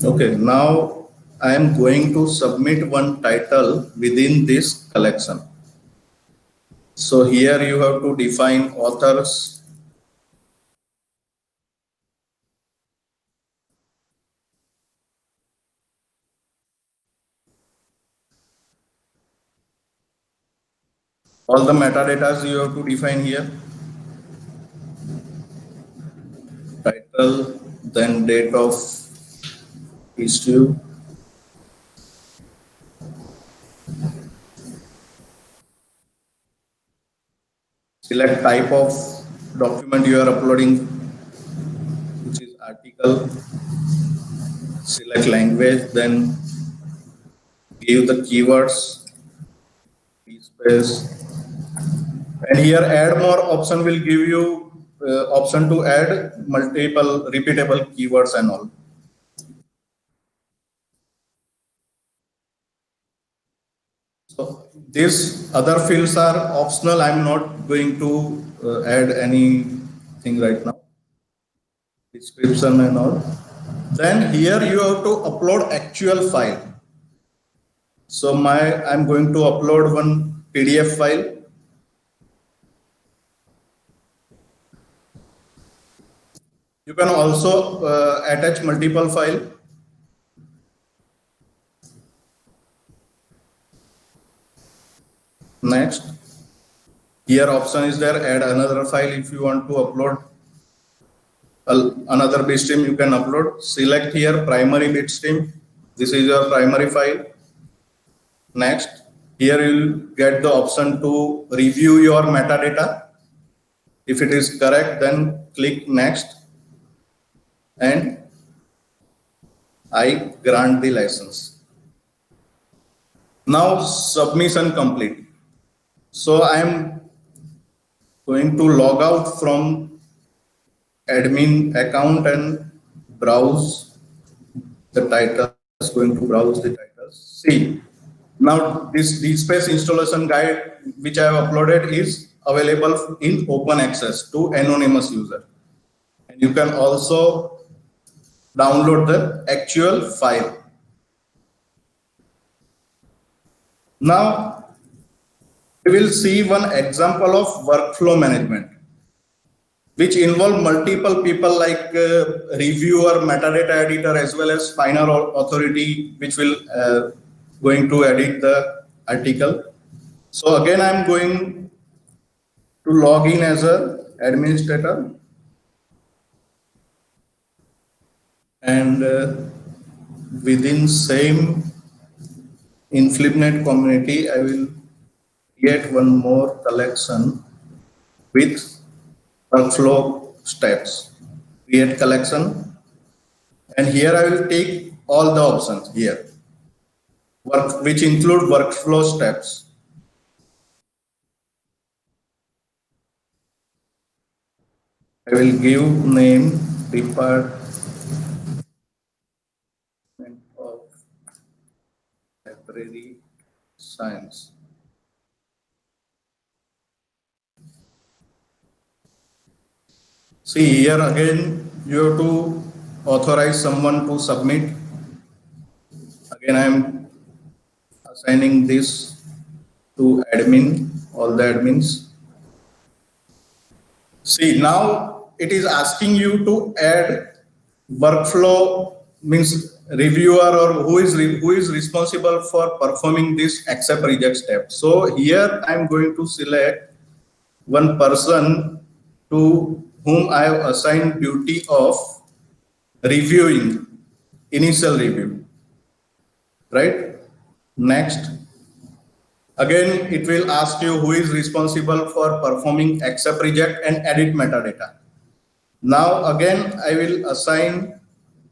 Okay, now I am going to submit one title within this collection. So here you have to define authors, all the metadata you have to define here, title, then date of issue, select type of document you are uploading, which is article, select language, then give the keywords, space, and here add more option will give you option to add multiple repeatable keywords and all. So these other fields are optional. I'm not going to add anything right now. Description and all. Then here you have to upload actual file. So I'm going to upload one PDF file. You can also attach multiple file. Next, here option is there, add another file. If you want to upload another bitstream, you can upload. Select here primary bitstream. This is your primary file. Next, here you will get the option to review your metadata. If it is correct, then click next and I grant the license. Now submission complete. So I am going to log out from admin account and browse the titles. Going to browse the titles. See, now this DSpace installation guide which I have uploaded is available in open access to anonymous user, and you can also download the actual file. Now we will see one example of workflow management, which involve multiple people like reviewer, metadata editor, as well as final authority, which will going to edit the article. So again, I'm going to log in as a administrator, and within same InflipNet community, I will create one more collection with workflow steps. Create collection, and here I will take all the options here, which include workflow steps. I will give name Department of Library Science. See here again, you have to authorize someone to submit. Again, I am assigning this to admin, all the admins. See, now it is asking you to add workflow, means reviewer, or who is responsible for performing this accept reject step. So here I am going to select one person to whom I have assigned duty of reviewing, initial review, right? Next, again it will ask you who is responsible for performing accept reject and edit metadata. Now again I will assign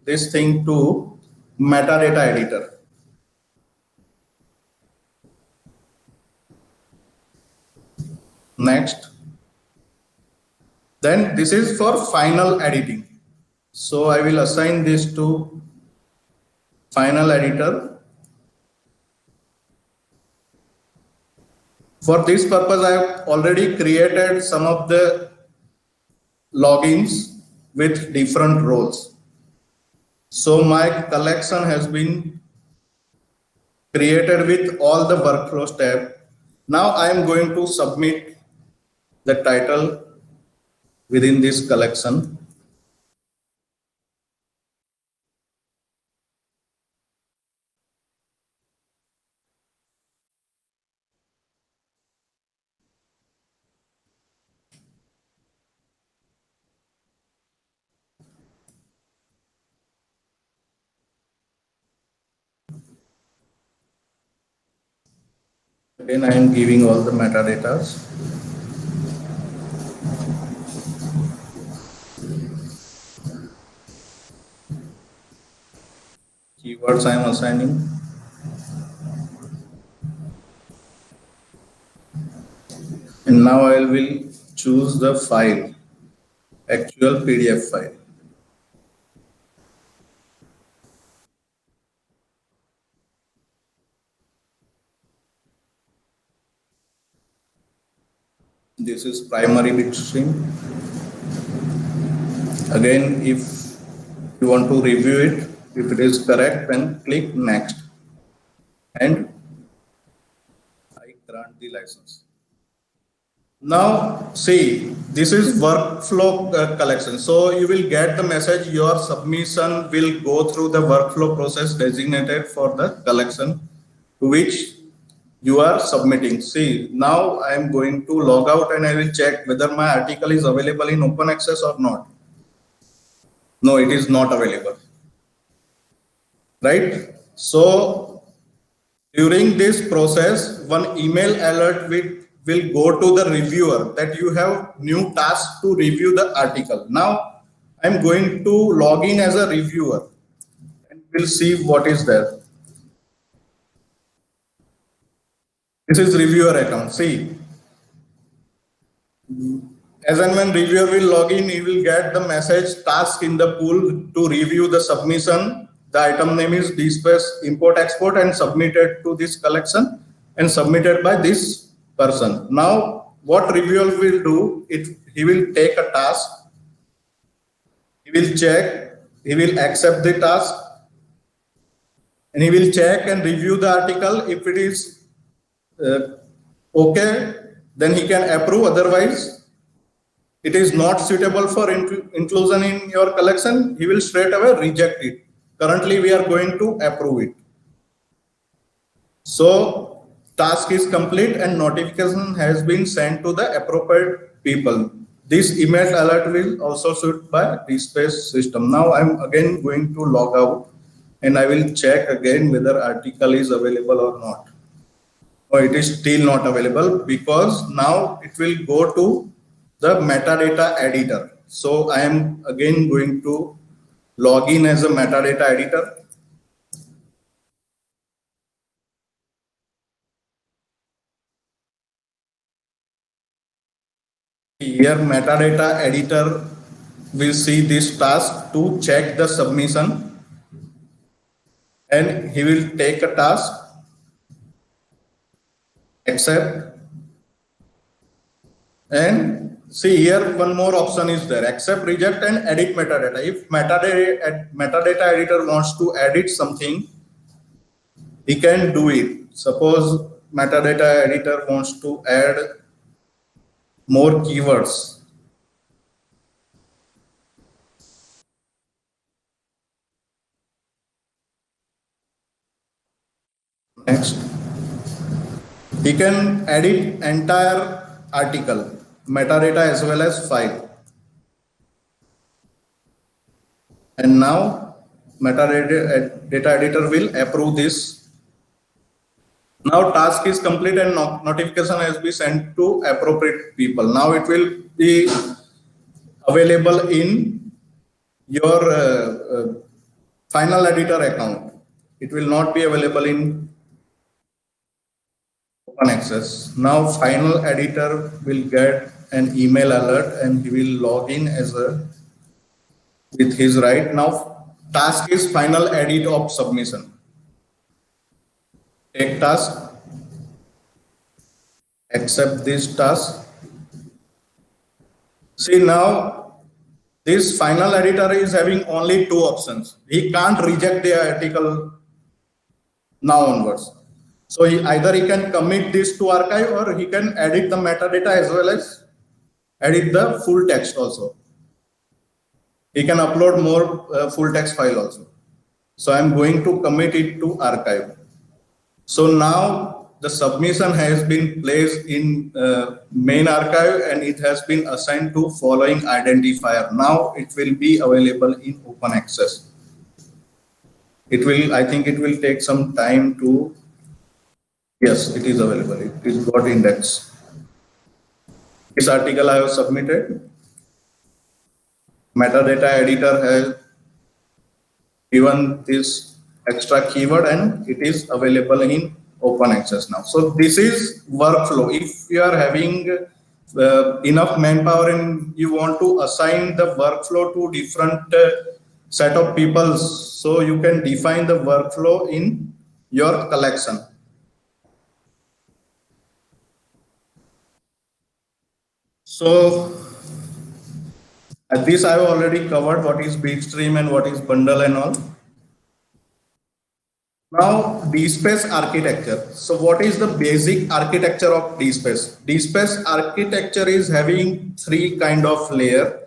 this thing to metadata editor. Next, then this is for final editing. So I will assign this to final editor. For this purpose, I have already created some of the logins with different roles. So my collection has been created with all the workflow step. Now I am going to submit the title within this collection. Again, I am giving all the metadata. Keywords I am assigning. And now I will choose the file, actual PDF file. This is primary bitstream. Again, if you want to review it, if it is correct, then click next and I grant the license. Now see, this is workflow collection. So you will get the message your submission will go through the workflow process designated for the collection to which you are submitting. See, now I am going to log out and I will check whether my article is available in open access or not. No, it is not available. Right? So during this process, one email alert will go to the reviewer that you have new task to review the article. Now I'm going to log in as a reviewer and we'll see what is there. This is reviewer account. See, as and when reviewer will log in, he will get the message task in the pool to review the submission. The item name is DSpace import export and submitted to this collection and submitted by this person. Now, what reviewer will do, he will take a task, he will check, he will accept the task, and he will check and review the article. If it is okay, then he can approve. Otherwise, it is not suitable for inclusion in your collection, he will straight away reject it. Currently, we are going to approve it. So, task is complete and notification has been sent to the appropriate people. This email alert will also shoot by DSpace system. Now, I'm again going to log out and I will check again whether article is available or not. Oh, it is still not available because now it will go to the metadata editor. So I am again going to log in as a metadata editor. Here metadata editor will see this task to check the submission and he will take a task, accept, and see here one more option is there, accept, reject and edit metadata. If metadata editor wants to edit something, he can do it. Suppose metadata editor wants to add more keywords. Next, he can edit entire article, metadata as well as file. And now metadata editor will approve this. Now task is complete and notification has been sent to appropriate people. Now it will be available in your final editor account. It will not be available in open access. Now final editor will get an email alert and he will log in as a with his right. Now task is final edit of submission. Take task, accept this task. See now this final editor is having only two options. He can't reject the article now onwards. So either he can commit this to archive, or he can edit the metadata as well as edit the full text also. He can upload more full text file also. So I'm going to commit it to archive. So now the submission has been placed in main archive, and it has been assigned to following identifier. Now it will be available in open access. I think it will take some time to, yes, it is available. It is got index. This article I have submitted. Metadata editor has given this extra keyword, and it is available in open access now. So this is workflow. If you are having enough manpower and you want to assign the workflow to different set of people, so you can define the workflow in your collection. So at this I have already covered what is bitstream and what is bundle and all. Now DSpace architecture. So what is the basic architecture of DSpace? DSpace architecture is having three kind of layer,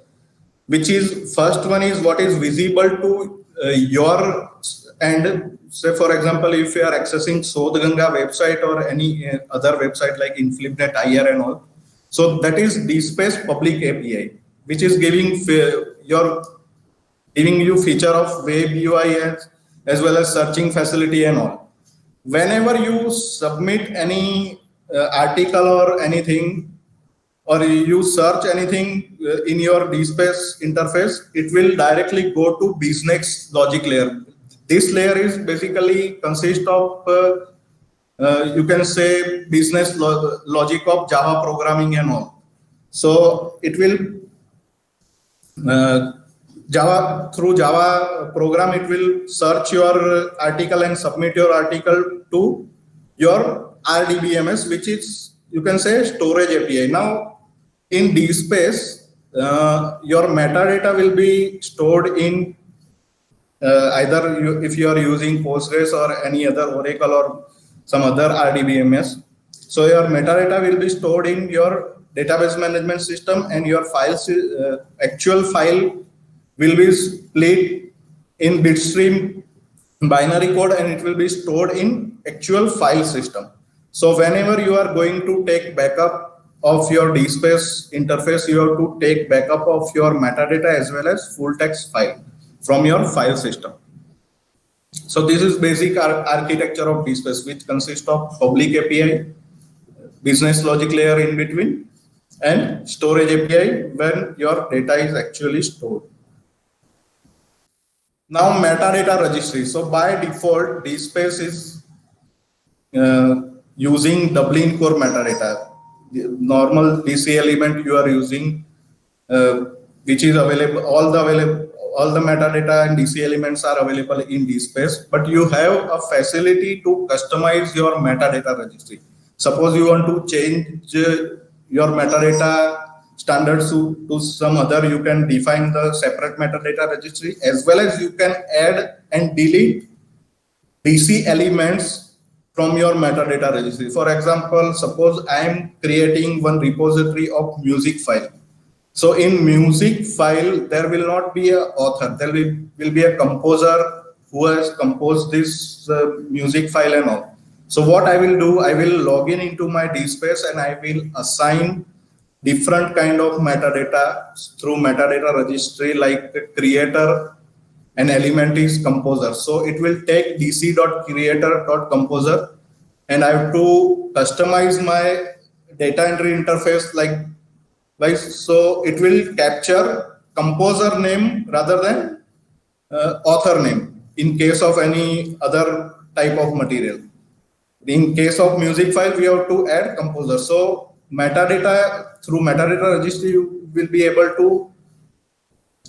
which is, first one is what is visible to your end. Say for example, if you are accessing Sodhganga website or any other website like Inflipnet IR and all, so that is DSpace public API, which is giving you feature of web UI as well as searching facility and all. Whenever you submit any article or anything, or you search anything in your DSpace interface, it will directly go to business logic layer. This layer is basically consist of you can say business logic of Java programming and all. So it will through Java program, it will search your article and submit your article to your RDBMS, which is, you can say, storage API. Now in DSpace, your metadata will be stored in either if you are using Postgres or any other Oracle or some other RDBMS. So your metadata will be stored in your database management system, and your files, actual file will be split in bitstream binary code, and it will be stored in actual file system. So whenever you are going to take backup of your DSpace interface, you have to take backup of your metadata as well as full text file from your file system. So this is basic architecture of DSpace, which consists of public API, business logic layer in between, and storage API when your data is actually stored. Now metadata registry. So by default, DSpace is using Dublin core metadata. The normal DC element you are using, which is available, all the metadata and DC elements are available in DSpace, but you have a facility to customize your metadata registry. Suppose you want to change your metadata standards to some other, you can define the separate metadata registry, as well as you can add and delete DC elements from your metadata registry. For example, suppose I am creating one repository of music file. So in music file, there will not be an author, there will be a composer who has composed this music file and all. So what I will do, I will log in into my DSpace and I will assign different kind of metadata through metadata registry, like creator and element is composer. So it will take dc.creator.composer, and I have to customize my data entry interface like so it will capture composer name rather than author name in case of any other type of material. In case of music file, we have to add composer. So metadata, through metadata registry, you will be able to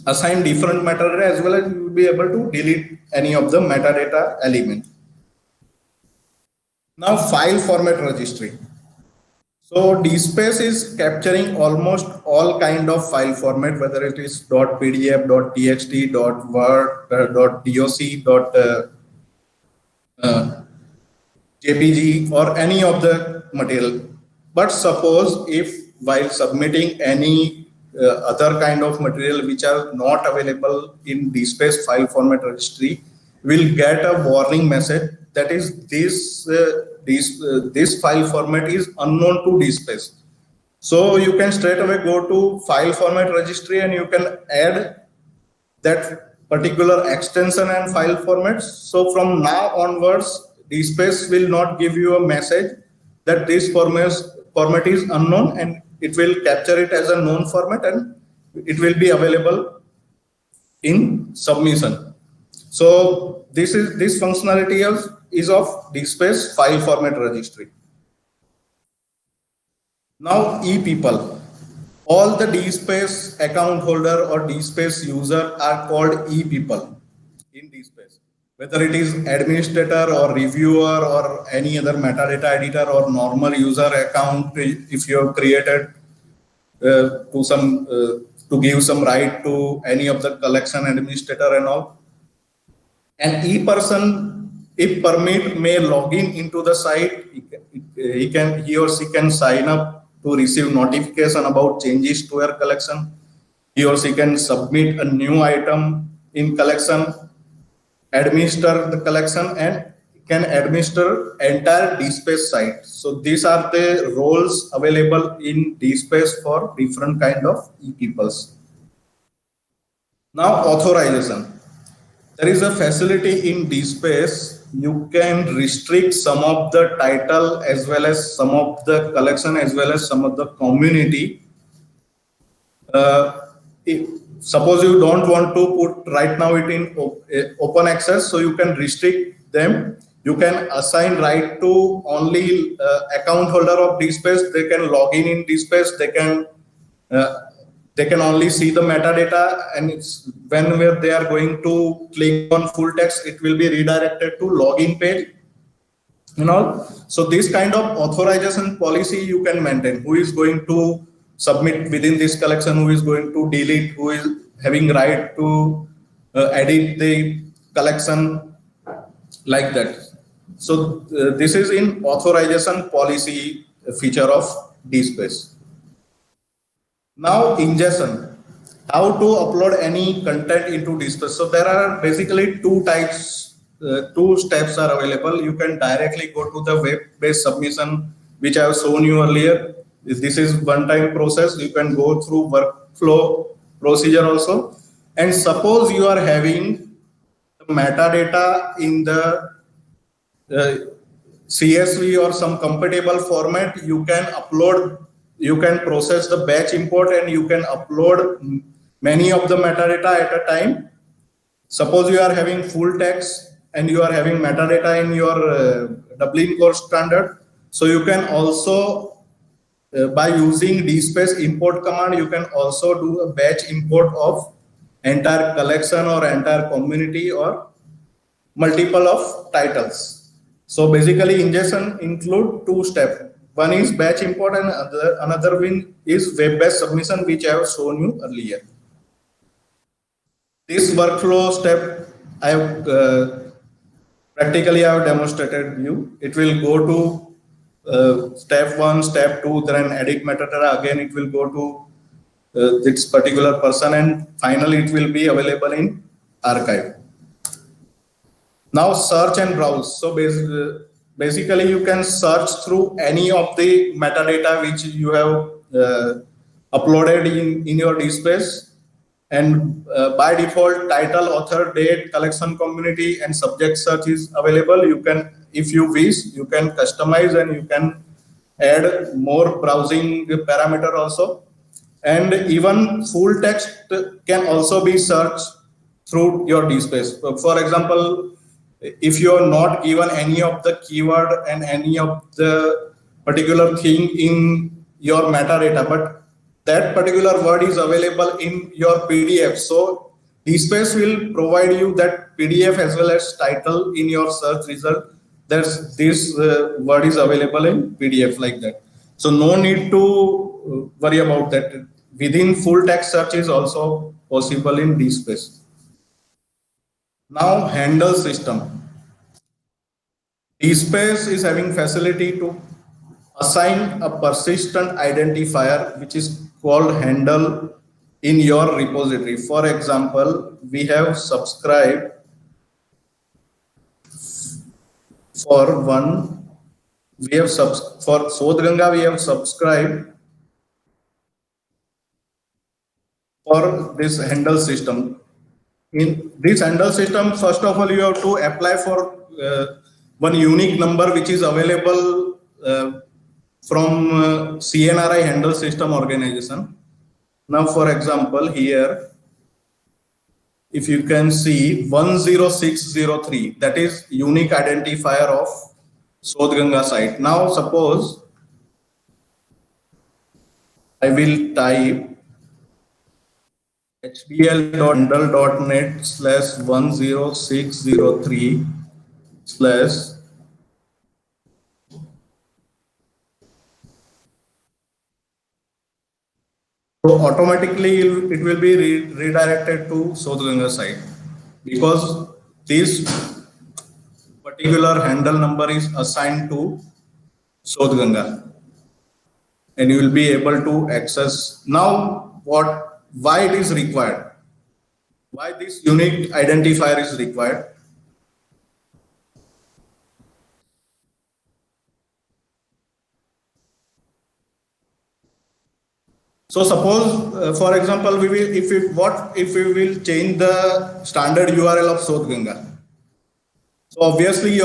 assign different metadata, as well as you will be able to delete any of the metadata element. Now file format registry. So DSpace is capturing almost all kind of file format, whether it is .pdf, .txt, .word, .doc, JPG, or any of the material. But suppose if while submitting any other kind of material which are not available in DSpace file format registry, will get a warning message that is this file format is unknown to DSpace. So you can straight away go to file format registry and you can add that particular extension and file formats. So from now onwards, DSpace will not give you a message that this format is unknown, and it will capture it as a known format and it will be available in submission. So this functionality is of DSpace file format registry. Now ePeople. All the DSpace account holder or DSpace user are called ePeople in DSpace. Whether it is administrator or reviewer or any other metadata editor or normal user account, if you have created to give some right to any of the collection administrator and all. An e-person, if permit, may log into the site. He or she can sign up to receive notification about changes to your collection. He or she can submit a new item in collection, administer the collection, and can administer entire DSpace site. So these are the roles available in DSpace for different kind of ePeoples. Now authorization. There is a facility in DSpace. You can restrict some of the title as well as some of the collection as well as some of the community. Suppose you don't want to put right now it in open access, so you can restrict them. You can assign right to only account holder of DSpace. They can log in DSpace. They can only see the metadata, and it's whenever they are going to click on full text, it will be redirected to login page. So this kind of authorization policy you can maintain. Who is going to submit within this collection? Who is going to delete? Who is having right to edit the collection, like that. So this is in authorization policy feature of DSpace. Now ingestion, how to upload any content into DSpace. So there are basically two steps are available. You can directly go to the web-based submission, which I have shown you earlier. This is one-time process. You can go through workflow procedure also. And suppose you are having metadata in the CSV or some compatible format, you can upload. You can process the batch import and you can upload many of the metadata at a time. Suppose you are having full text and you are having metadata in your Dublin Core standard. So you can also, by using DSpace import command, you can also do a batch import of entire collection or entire community or multiple of titles. So basically ingestion include two steps. One is batch import and another one is web-based submission, which I have shown you earlier. This workflow step I have practically I have demonstrated you. It will go to step 1, step 2, then edit metadata. Again, it will go to this particular person, and finally it will be available in archive. Now search and browse. So basically, you can search through any of the metadata which you have uploaded in your DSpace, and by default, title, author, date, collection, community, and subject search is available. You can, if you wish, you can customize and you can add more browsing parameter also, and even full text can also be searched through your DSpace. For example, if you are not given any of the keyword and any of the particular thing in your metadata, but that particular word is available in your PDF. So DSpace will provide you that PDF as well as title in your search result. This word is available in PDF, like that. So no need to worry about that. Within full text search is also possible in DSpace. Now handle system. DSpace is having facility to assign a persistent identifier which is called handle in your repository. For example, we have subscribed for one, we have for Sodhganga we have subscribed for this handle system. In this handle system, first of all, you have to apply for one unique number which is available from CNRI handle system organization. Now, for example, here, if you can see 10603, that is unique identifier of Sodhganga site. Now, suppose I will type hdl.handle.net/10603/ so automatically it will be redirected to Sodhganga site because this particular handle number is assigned to Sodhganga and you will be able to access. Now why it is required? Why this unique identifier is required? So suppose, for example, if we will change the standard URL of Sodhganga. So obviously,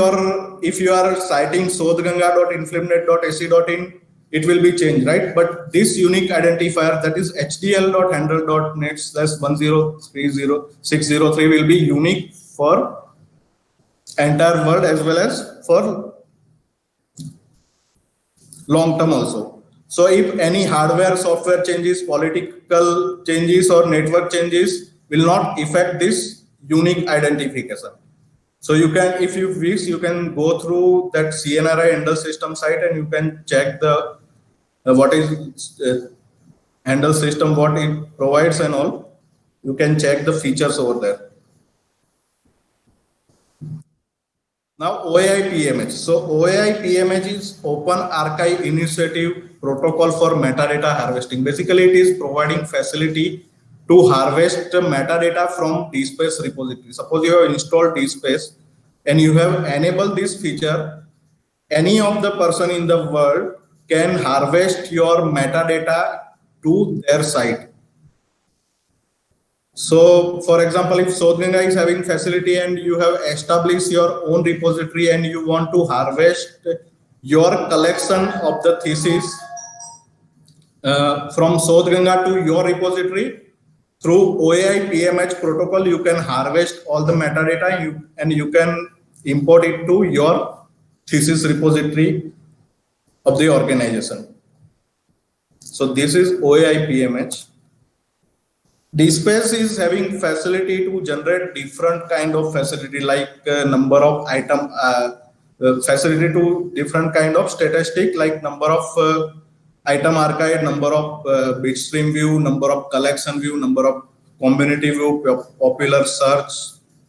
if you are citing sodhganga.inflimnet.ac.in, it will be changed, right? But this unique identifier, that is hdl.handle.net/1030603, will be unique for entire world as well as for long term also. So if any hardware, software changes, political changes or network changes will not affect this unique identification. So you can, if you wish, you can go through that CNRI handle system site and you can check the what is handle system, what it provides and all. You can check the features over there. Now OAI PMH. So OAI PMH is Open Archive Initiative Protocol for Metadata Harvesting. Basically, it is providing facility to harvest metadata from DSpace repository. Suppose you have installed DSpace and you have enabled this feature, any of the person in the world can harvest your metadata to their site. So, for example, if Sodhganga is having facility and you have established your own repository and you want to harvest your collection of the thesis from Sodhganga to your repository, through OAI PMH protocol, you can harvest all the metadata and you can import it to your thesis repository of the organization. So this is OAI PMH. DSpace is having facility to generate different kind of facility, like number of item, facility to different kind of statistic, like number of item archive, number of bitstream view, number of collection view, number of community view, popular search,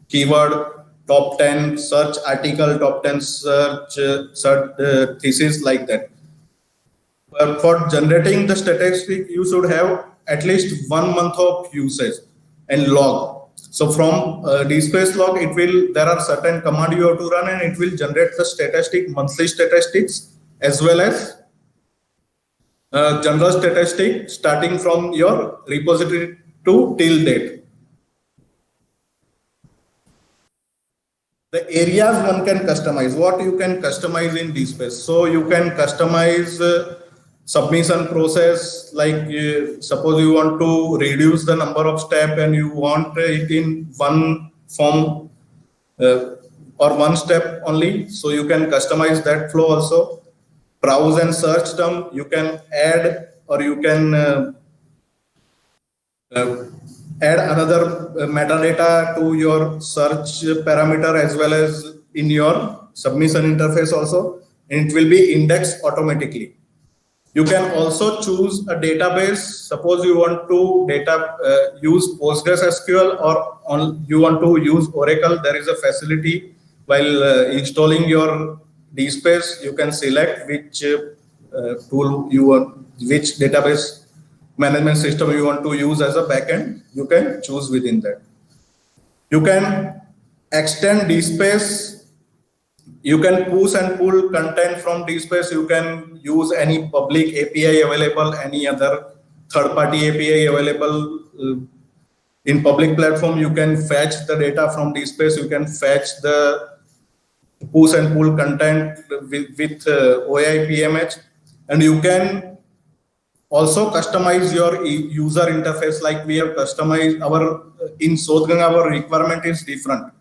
keyword, top 10 search article, top 10 search thesis, like that. But for generating the statistic, you should have at least 1 month of usage and log. So from DSpace log, there are certain command you have to run and it will generate the statistic, monthly statistics, as well as general statistic starting from your repository to till date. The areas one can customize. What you can customize in DSpace? So you can customize submission process, like suppose you want to reduce the number of steps and you want it in one form or one step only, so you can customize that flow also. Browse and search term, you can add, or you can add another metadata to your search parameter as well as in your submission interface also, and it will be indexed automatically. You can also choose a database. Suppose you want to use PostgreSQL or you want to use Oracle. There is a facility while installing your DSpace. You can select which tool you want, which database management system you want to use as a backend. You can choose within that. You can extend DSpace. You can push and pull content from DSpace. You can use any public API available, any other third-party API available in public platform. You can fetch the data from DSpace. You can fetch the push and pull content with OAI PMH, and you can also customize your user interface. Like we have customized our in SothGanga, our requirement is different.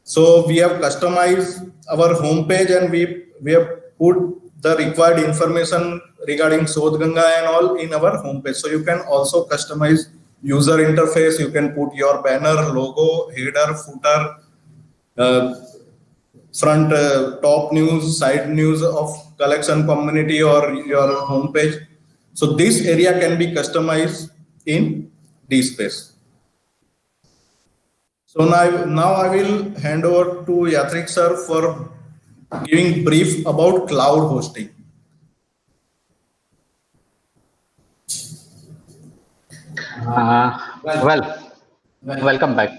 So we have customized our homepage and we have put the required information regarding SothGanga and all in our homepage. So you can also customize user interface. You can put your banner, logo, header, footer, front, top news, side news of collection community or your homepage. So this area can be customized in DSpace. So now I will hand over to Yatrik sir for giving brief about cloud hosting. Welcome back.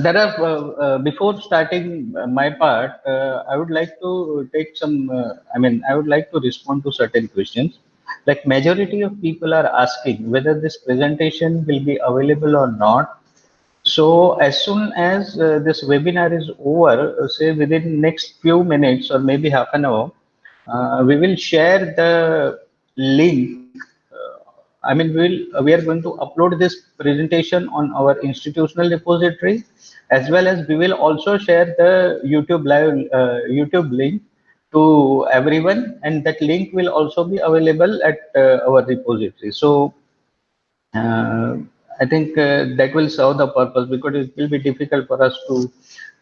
There are before starting my part, I would like to take some. I would like to respond to certain questions. Like majority of people are asking whether this presentation will be available or not. So as soon as this webinar is over, say within next few minutes or maybe half an hour, we will share the link. We are going to upload this presentation on our institutional repository, as well as we will also share the YouTube live YouTube link to everyone, and that link will also be available at our repository. So I think that will serve the purpose, because it will be difficult for us to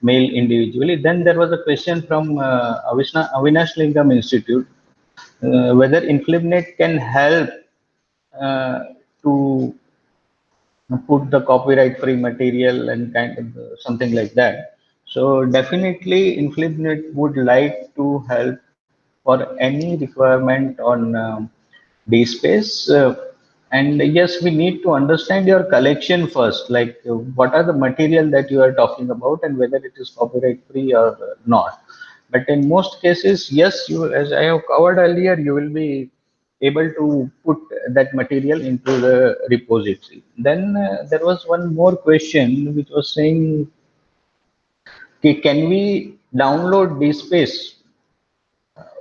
mail individually. Then there was a question from Avinash Lingam Institute, whether InfluBNet can help to put the copyright free material and kind of something like that. So definitely InfluBNet would like to help for any requirement on DSpace. And yes, we need to understand your collection first, like what are the material that you are talking about and whether it is copyright free or not. But in most cases, yes, you, as I have covered earlier, you will be able to put that material into the repository. Then there was one more question which was saying, okay, can we download DSpace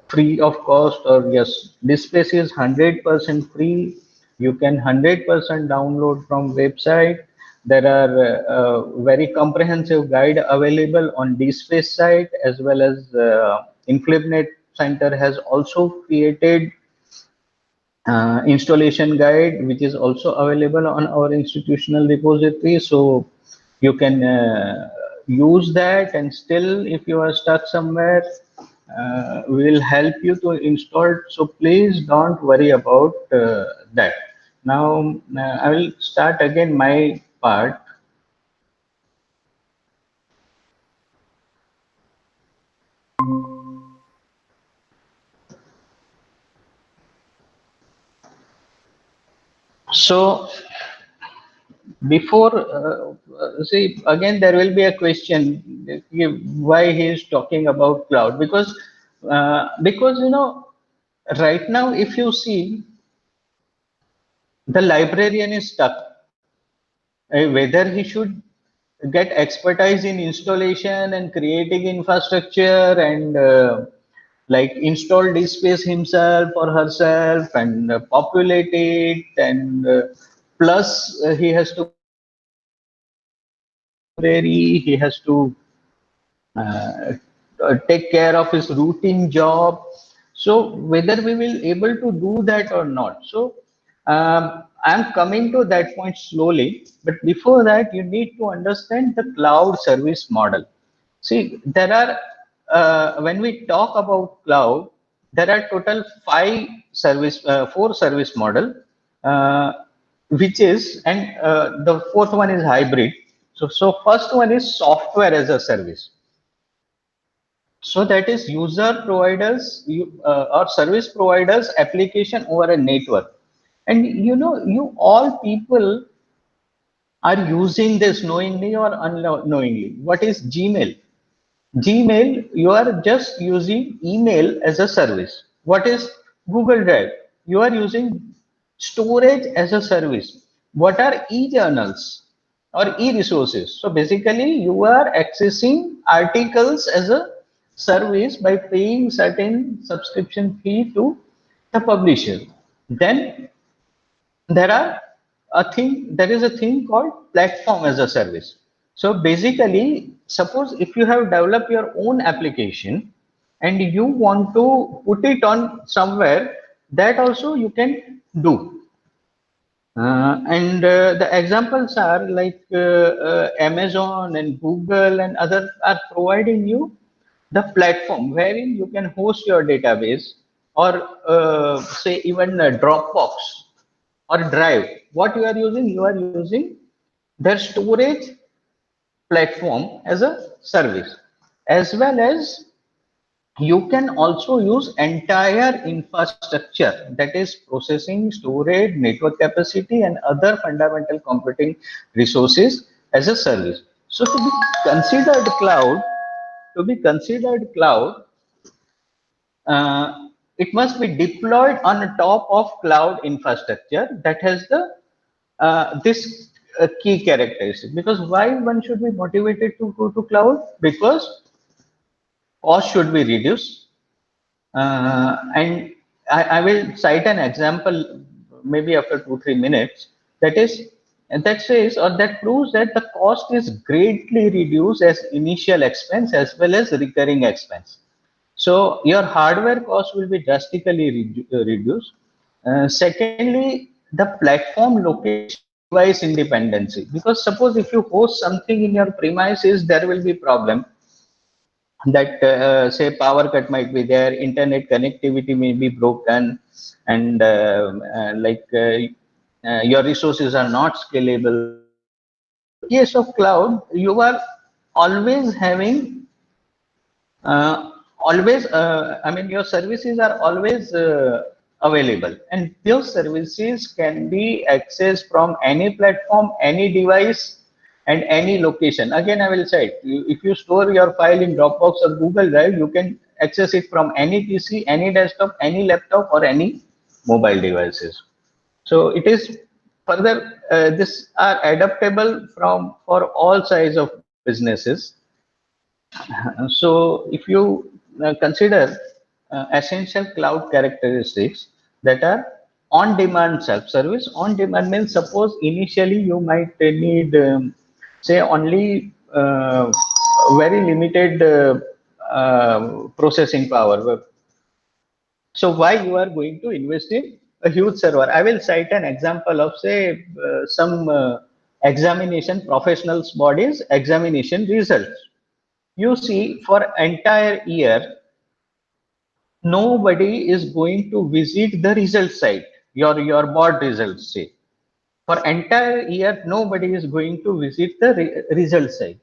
free of cost? Or yes, DSpace is 100% free. You can 100% download from website. There are very comprehensive guide available on DSpace site, as well as InfluBNet Center has also created installation guide, which is also available on our institutional repository. So you can use that, and still if you are stuck somewhere, we will help you to install. So please don't worry about that. Now I will start again my part. So before see, again there will be a question why he is talking about cloud, because you know, right now if you see, the librarian is stuck whether he should get expertise in installation and creating infrastructure and like install DSpace himself or herself and populate it, and plus he has to he has to take care of his routine job. So whether we will able to do that or not. So I'm coming to that point slowly, but before that you need to understand the cloud service model. See, there are when we talk about cloud, there are total four service model, uh, which is, and the fourth one is hybrid. So first one is software as a service. So that is user providers or service providers application over a network. And you all people are using this knowingly or unknowingly. What is Gmail? Gmail, you are just using email as a service. What is Google Drive? You are using storage as a service. What are e-journals or e-resources? So basically, you are accessing articles as a service by paying certain subscription fee to the publisher. Then there is a thing called platform as a service. So basically, suppose if you have developed your own application and you want to put it on somewhere, that also you can do. And the examples are like Amazon and Google and others are providing you the platform wherein you can host your database, or say even Dropbox or Drive. What you are using? You are using their storage platform as a service, as well as you can also use entire infrastructure, that is processing, storage, network capacity, and other fundamental computing resources as a service. So to be considered cloud, it must be deployed on top of cloud infrastructure that has the this key characteristic. Because why one should be motivated to go to cloud? Because cost should be reduced. And I will cite an example maybe after 2-3 minutes. That says, or that proves that the cost is greatly reduced as initial expense as well as recurring expense. So your hardware cost will be drastically reduced. Secondly, the platform location device independency. Because suppose if you host something in your premises, there will be problem that say power cut might be there, internet connectivity may be broken, and your resources are not scalable. In case of cloud, you are always having I mean, your services are always available, and those services can be accessed from any platform, any device, and any location. Again, I will say, if you store your file in Dropbox or Google Drive, you can access it from any PC, any desktop, any laptop, or any mobile devices. So it is further, this are adaptable for all size of businesses. So if you consider essential cloud characteristics that are on-demand self-service. On-demand means, suppose initially you might need, say, only very limited processing power. So why you are going to invest in a huge server? I will cite an example of, say, some examination professionals bodies examination results. You see, for entire year, nobody is going to visit the result site, your board results say. For entire year, nobody is going to visit the result site.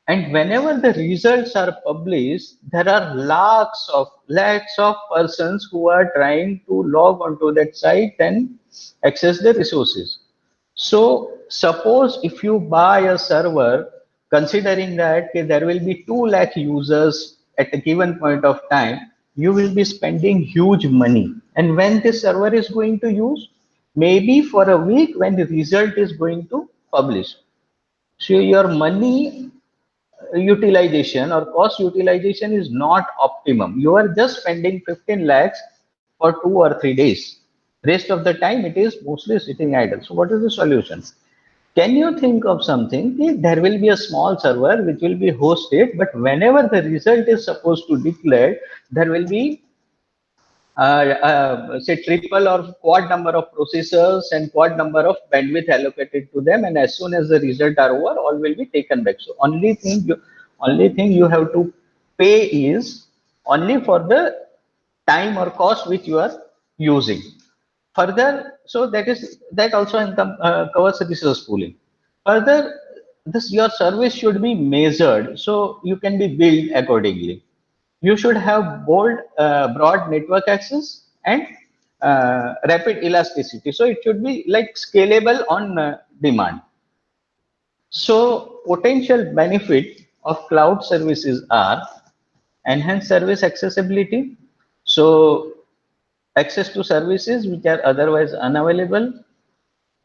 And whenever the results are published, there are lakhs of persons who are trying to log onto that site and access the resources. So suppose if you buy a server, considering that, okay, there will be 2 lakh users at a given point of time, you will be spending huge money. And when this server is going to use, maybe for a week when the result is going to publish. So your money utilization or cost utilization is not optimum. You are just spending 15 lakhs for 2 or 3 days. Rest of the time it is mostly sitting idle. So what is the solution? Can you think of something? There will be a small server which will be hosted, but whenever the result is supposed to declare, there will be say triple or quad number of processors and quad number of bandwidth allocated to them, and as soon as the result are over, all will be taken back. So only thing you have to pay is only for the time or cost which you are using. Further, so that also covers resource pooling. Further, this your service should be measured, so you can be billed accordingly. You should have broad network access and rapid elasticity. So it should be like scalable on demand. So potential benefit of cloud services are enhanced service accessibility. So access to services which are otherwise unavailable,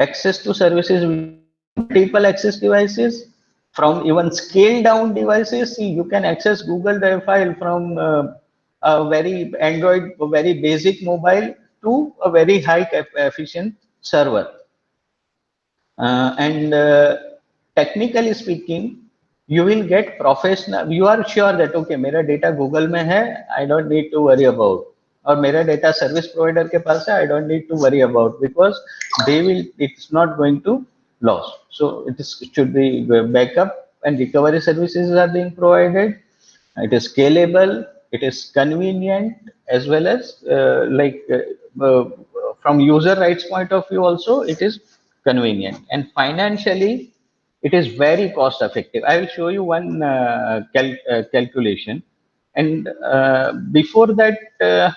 access to services with multiple access devices, from even scale down devices. See, you can access Google Drive file from a very Android, very basic mobile to a very high efficient server. And technically speaking, you will get professional. You are sure that okay, मेरा data Google में है, I don't need to worry about. और मेरा data service provider के पास है, I don't need to worry about, because they will. It's not going to loss. So it should be backup and recovery services are being provided. It is scalable. It is convenient, as well as from user rights point of view also it is convenient, and financially it is very cost effective. I will show you one calculation, and before that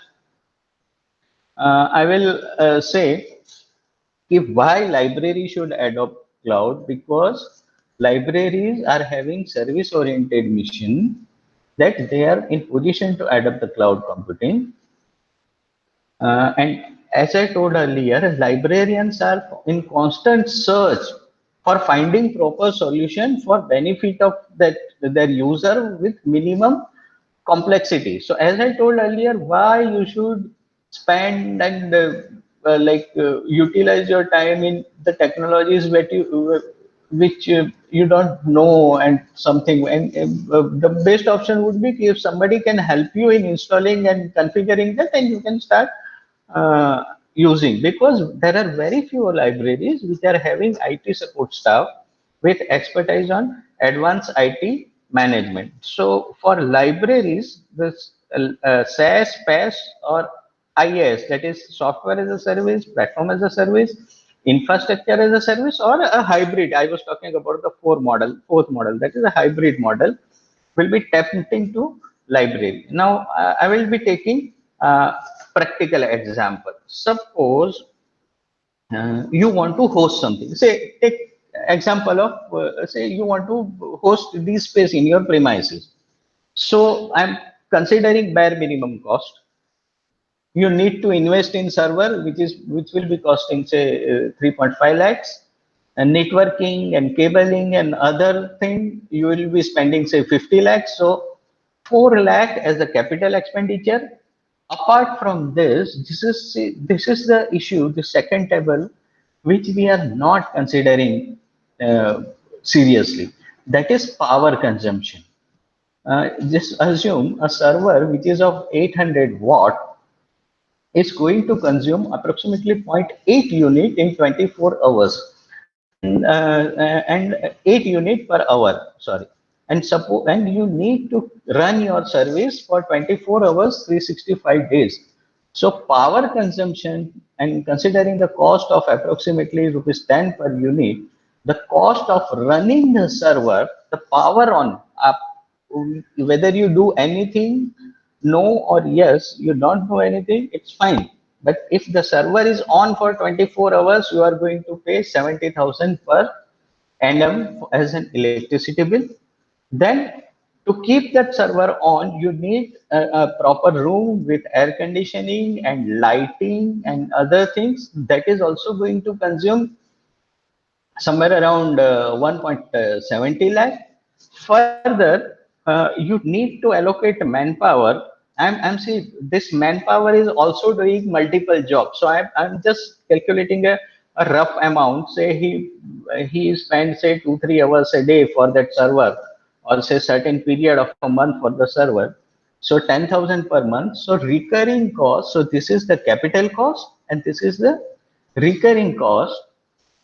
I will say if why library should adopt cloud, because libraries are having service oriented mission that they are in position to adopt the cloud computing. And as I told earlier, librarians are in constant search for finding proper solution for benefit of their user with minimum complexity. So as I told earlier, why you should spend and utilize your time in the technologies that which you don't know, and something, and the best option would be if somebody can help you in installing and configuring that, and you can start using, because there are very few libraries which are having IT support staff with expertise on advanced IT management. So for libraries, this SaaS, PaaS, or IaaS, that is software as a service, platform as a service, infrastructure as a service, or a hybrid. I was talking about the fourth model, that is a hybrid model, will be tapped into library. Now, I will be taking practical example. Suppose you want to host something. Say, take example of say you want to host this space in your premises. So I'm considering bare minimum cost. You need to invest in server, which will be costing say 3.5 lakhs, and networking and cabling and other thing you will be spending say 50 lakhs. So 4 lakh as a capital expenditure. Apart from this is the issue, the second table, which we are not considering seriously. That is power consumption. Just assume a server which is of 800 watt is going to consume approximately zero point 0.8 unit in 24 hours, and 8 unit per hour, sorry. And suppose, and you need to run your service for 24 hours, 365 days. So power consumption, and considering the cost of approximately rupees 10 per unit, the cost of running the server, the power on up, whether you do anything, no or yes, you don't do anything, it's fine. But if the server is on for 24 hours, you are going to pay 70,000 per annum as an electricity bill. Then to keep that server on, you need a proper room with air conditioning and lighting and other things. That is also going to consume somewhere around 1.70 lakh. Further, you need to allocate manpower. I'm see this manpower is also doing multiple jobs. So I'm just calculating a rough amount. Say he spends say 2-3 hours a day for that server, or say certain period of a month for the server. So 10,000 per month. So recurring cost. So this is the capital cost, and this is the recurring cost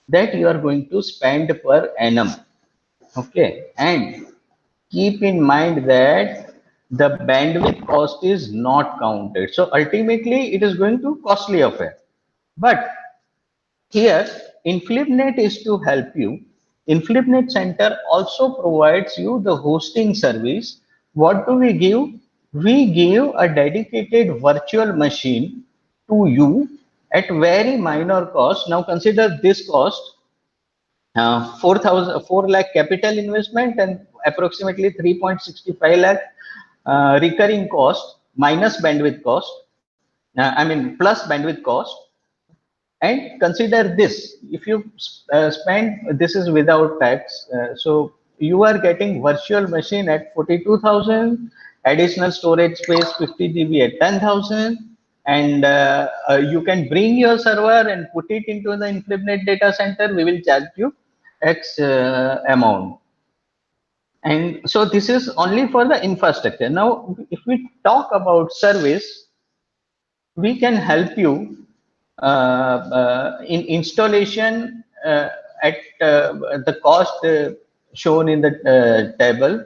that you are going to spend per annum. Okay, and keep in mind that the bandwidth cost is not counted. So ultimately it is going to costly affair. But here InflipNet is to help you. InflipNet Center also provides you the hosting service. What do we give? We give a dedicated virtual machine to you at very minor cost. Now consider this cost, 4 lakh capital investment and approximately 3.65 lakh recurring cost minus bandwidth cost. I mean plus bandwidth cost. And consider this: if you spend, this is without tax, so you are getting virtual machine at 42,000, additional storage space 50 GB at 10,000, and you can bring your server and put it into the InflipNet data center. We will charge you X amount. And so this is only for the infrastructure. Now, if we talk about service, we can help you in installation at the cost shown in the table.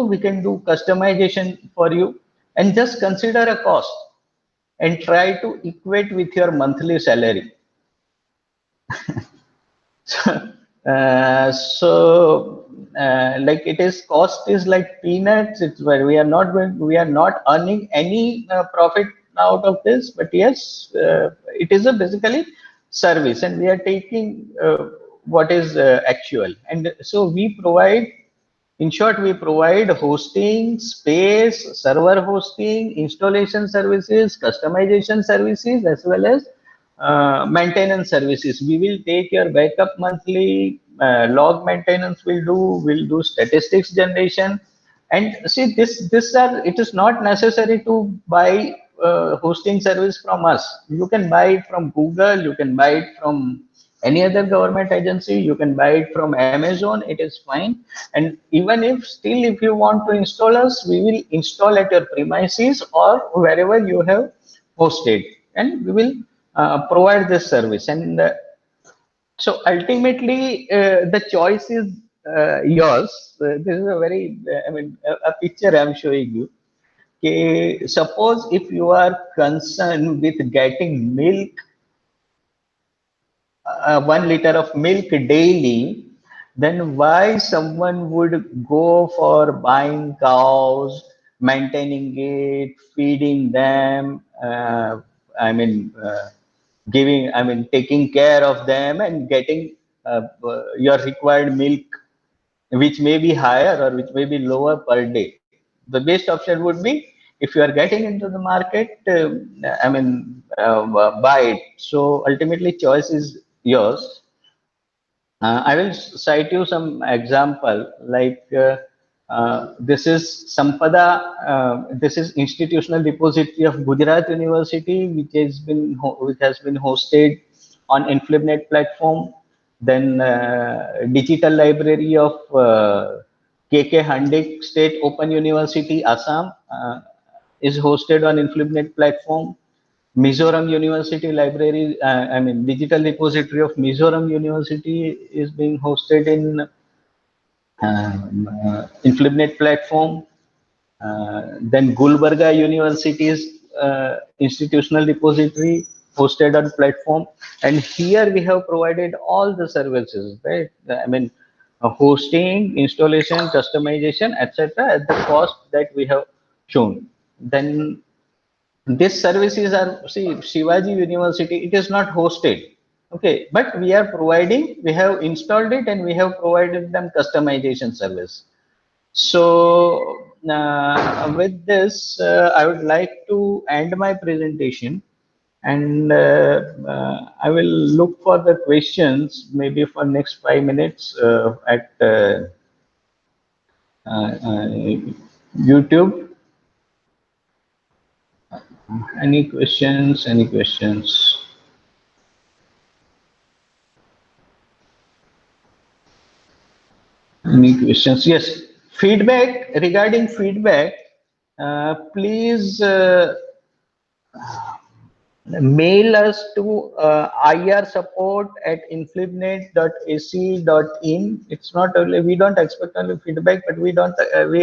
We can do customization for you, and just consider a cost and try to equate with your monthly salary. Like it is, cost is like peanuts. It's where we are not earning any profit out of this, but yes, it is a basically service, and we are taking what is actual. And so we provide, in short, we provide hosting, space, server hosting, installation services, customization services, as well as maintenance services. We will take your backup monthly, log maintenance we'll do statistics generation. And see, it is not necessary to buy hosting service from us. You can buy it from Google, you can buy it from any other government agency, you can buy it from Amazon, it is fine. And even if you want to install us, we will install at your premises or wherever you have hosted, and we will provide this service. And so ultimately the choice is yours. This is a very a picture I'm showing you. Okay, suppose if you are concerned with getting milk, 1 liter of milk daily, then why someone would go for buying cows, maintaining it, feeding them, taking care of them and getting your required milk, which may be higher or which may be lower per day. The best option would be, if you are getting into the market, buy it. So ultimately, choice is yours. I will cite you some example, like this is Sampada. This is Institutional Repository of Gujarat University, which has been hosted on InflipNet platform. Then Digital Library of KK Handik State Open University, Assam, is hosted on InflipNet platform. Mizoram University Library, Digital Repository of Mizoram University is being hosted in InflipNet platform. Then Gulbarga University's institutional repository hosted on platform, and here we have provided all the services, right? Hosting, installation, customization, etc. at the cost that we have shown. Then these services are, see, Shivaji University, it is not hosted, okay, but we are providing, we have installed it and we have provided them customization service. So with this, I would like to end my presentation, and I will look for the questions maybe for next 5 minutes at YouTube. Any questions? Any questions? Any questions? Yes. Feedback, regarding feedback, please mail us to irsupport@inflibnet.ac.in. It's not only, we don't expect only feedback, but we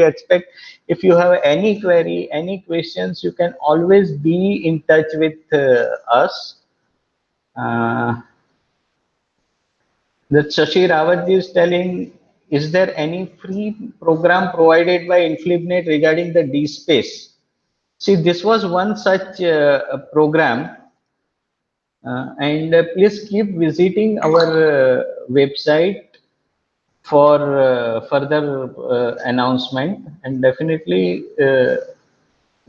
expect, if you have any query, any questions, you can always be in touch with us. That Shashi Rawatji is telling, is there any free program provided by Inflibnet regarding the DSpace? See, this was one such program, and please keep visiting our website for further announcement, and definitely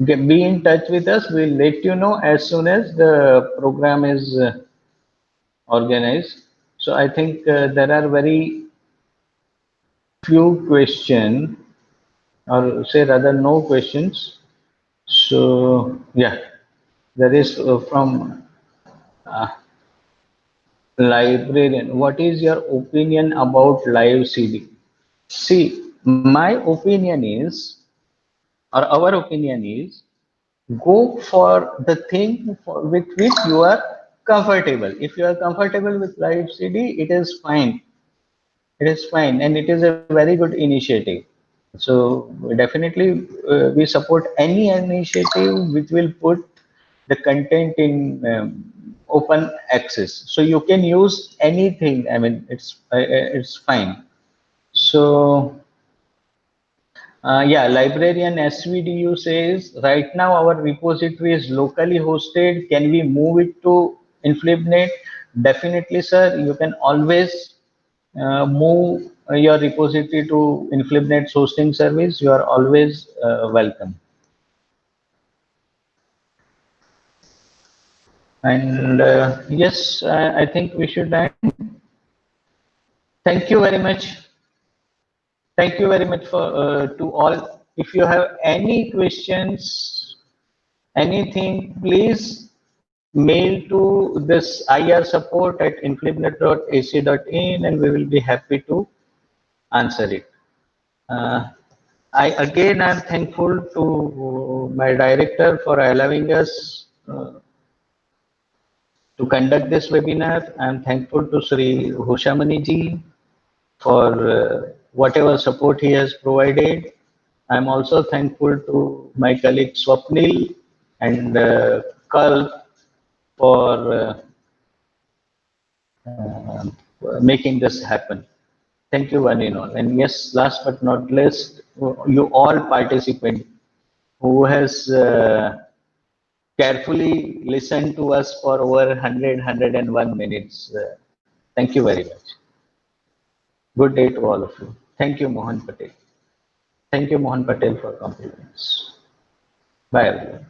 be in touch with us. We'll let you know as soon as the program is organized. So I think there are very few questions, or say rather no questions. So yeah, there is from uh, librarian. What is your opinion about live CD? See, my opinion is, or our opinion is, go for the thing with which you are comfortable. If you are comfortable with live CD, it is fine. It is fine, and it is a very good initiative. So definitely, we support any initiative which will put the content in open access. So you can use anything. I mean, it's fine. So yeah, librarian SVDU says right now our repository is locally hosted. Can we move it to Inflibnet? Definitely, sir. You can always move your repository to Inflibnet's hosting service. You are always welcome. And yes, I think we should end. Thank you very much. Thank you very much for to all. If you have any questions, anything, please mail to this irsupport@inflibnet.ac.in, and we will be happy to answer it. Uh, I again am thankful to my director for allowing us to conduct this webinar. I am thankful to Sri Hushamani ji for whatever support he has provided. I am also thankful to my colleague Swapnil and Carl for making this happen. Thank you, one and all. And yes, last but not least, you all participants who has carefully listened to us for over 101 minutes. Thank you very much. Good day to all of you. Thank you, Mohan Patel. Thank you, Mohan Patel, for compliments. Bye, everyone.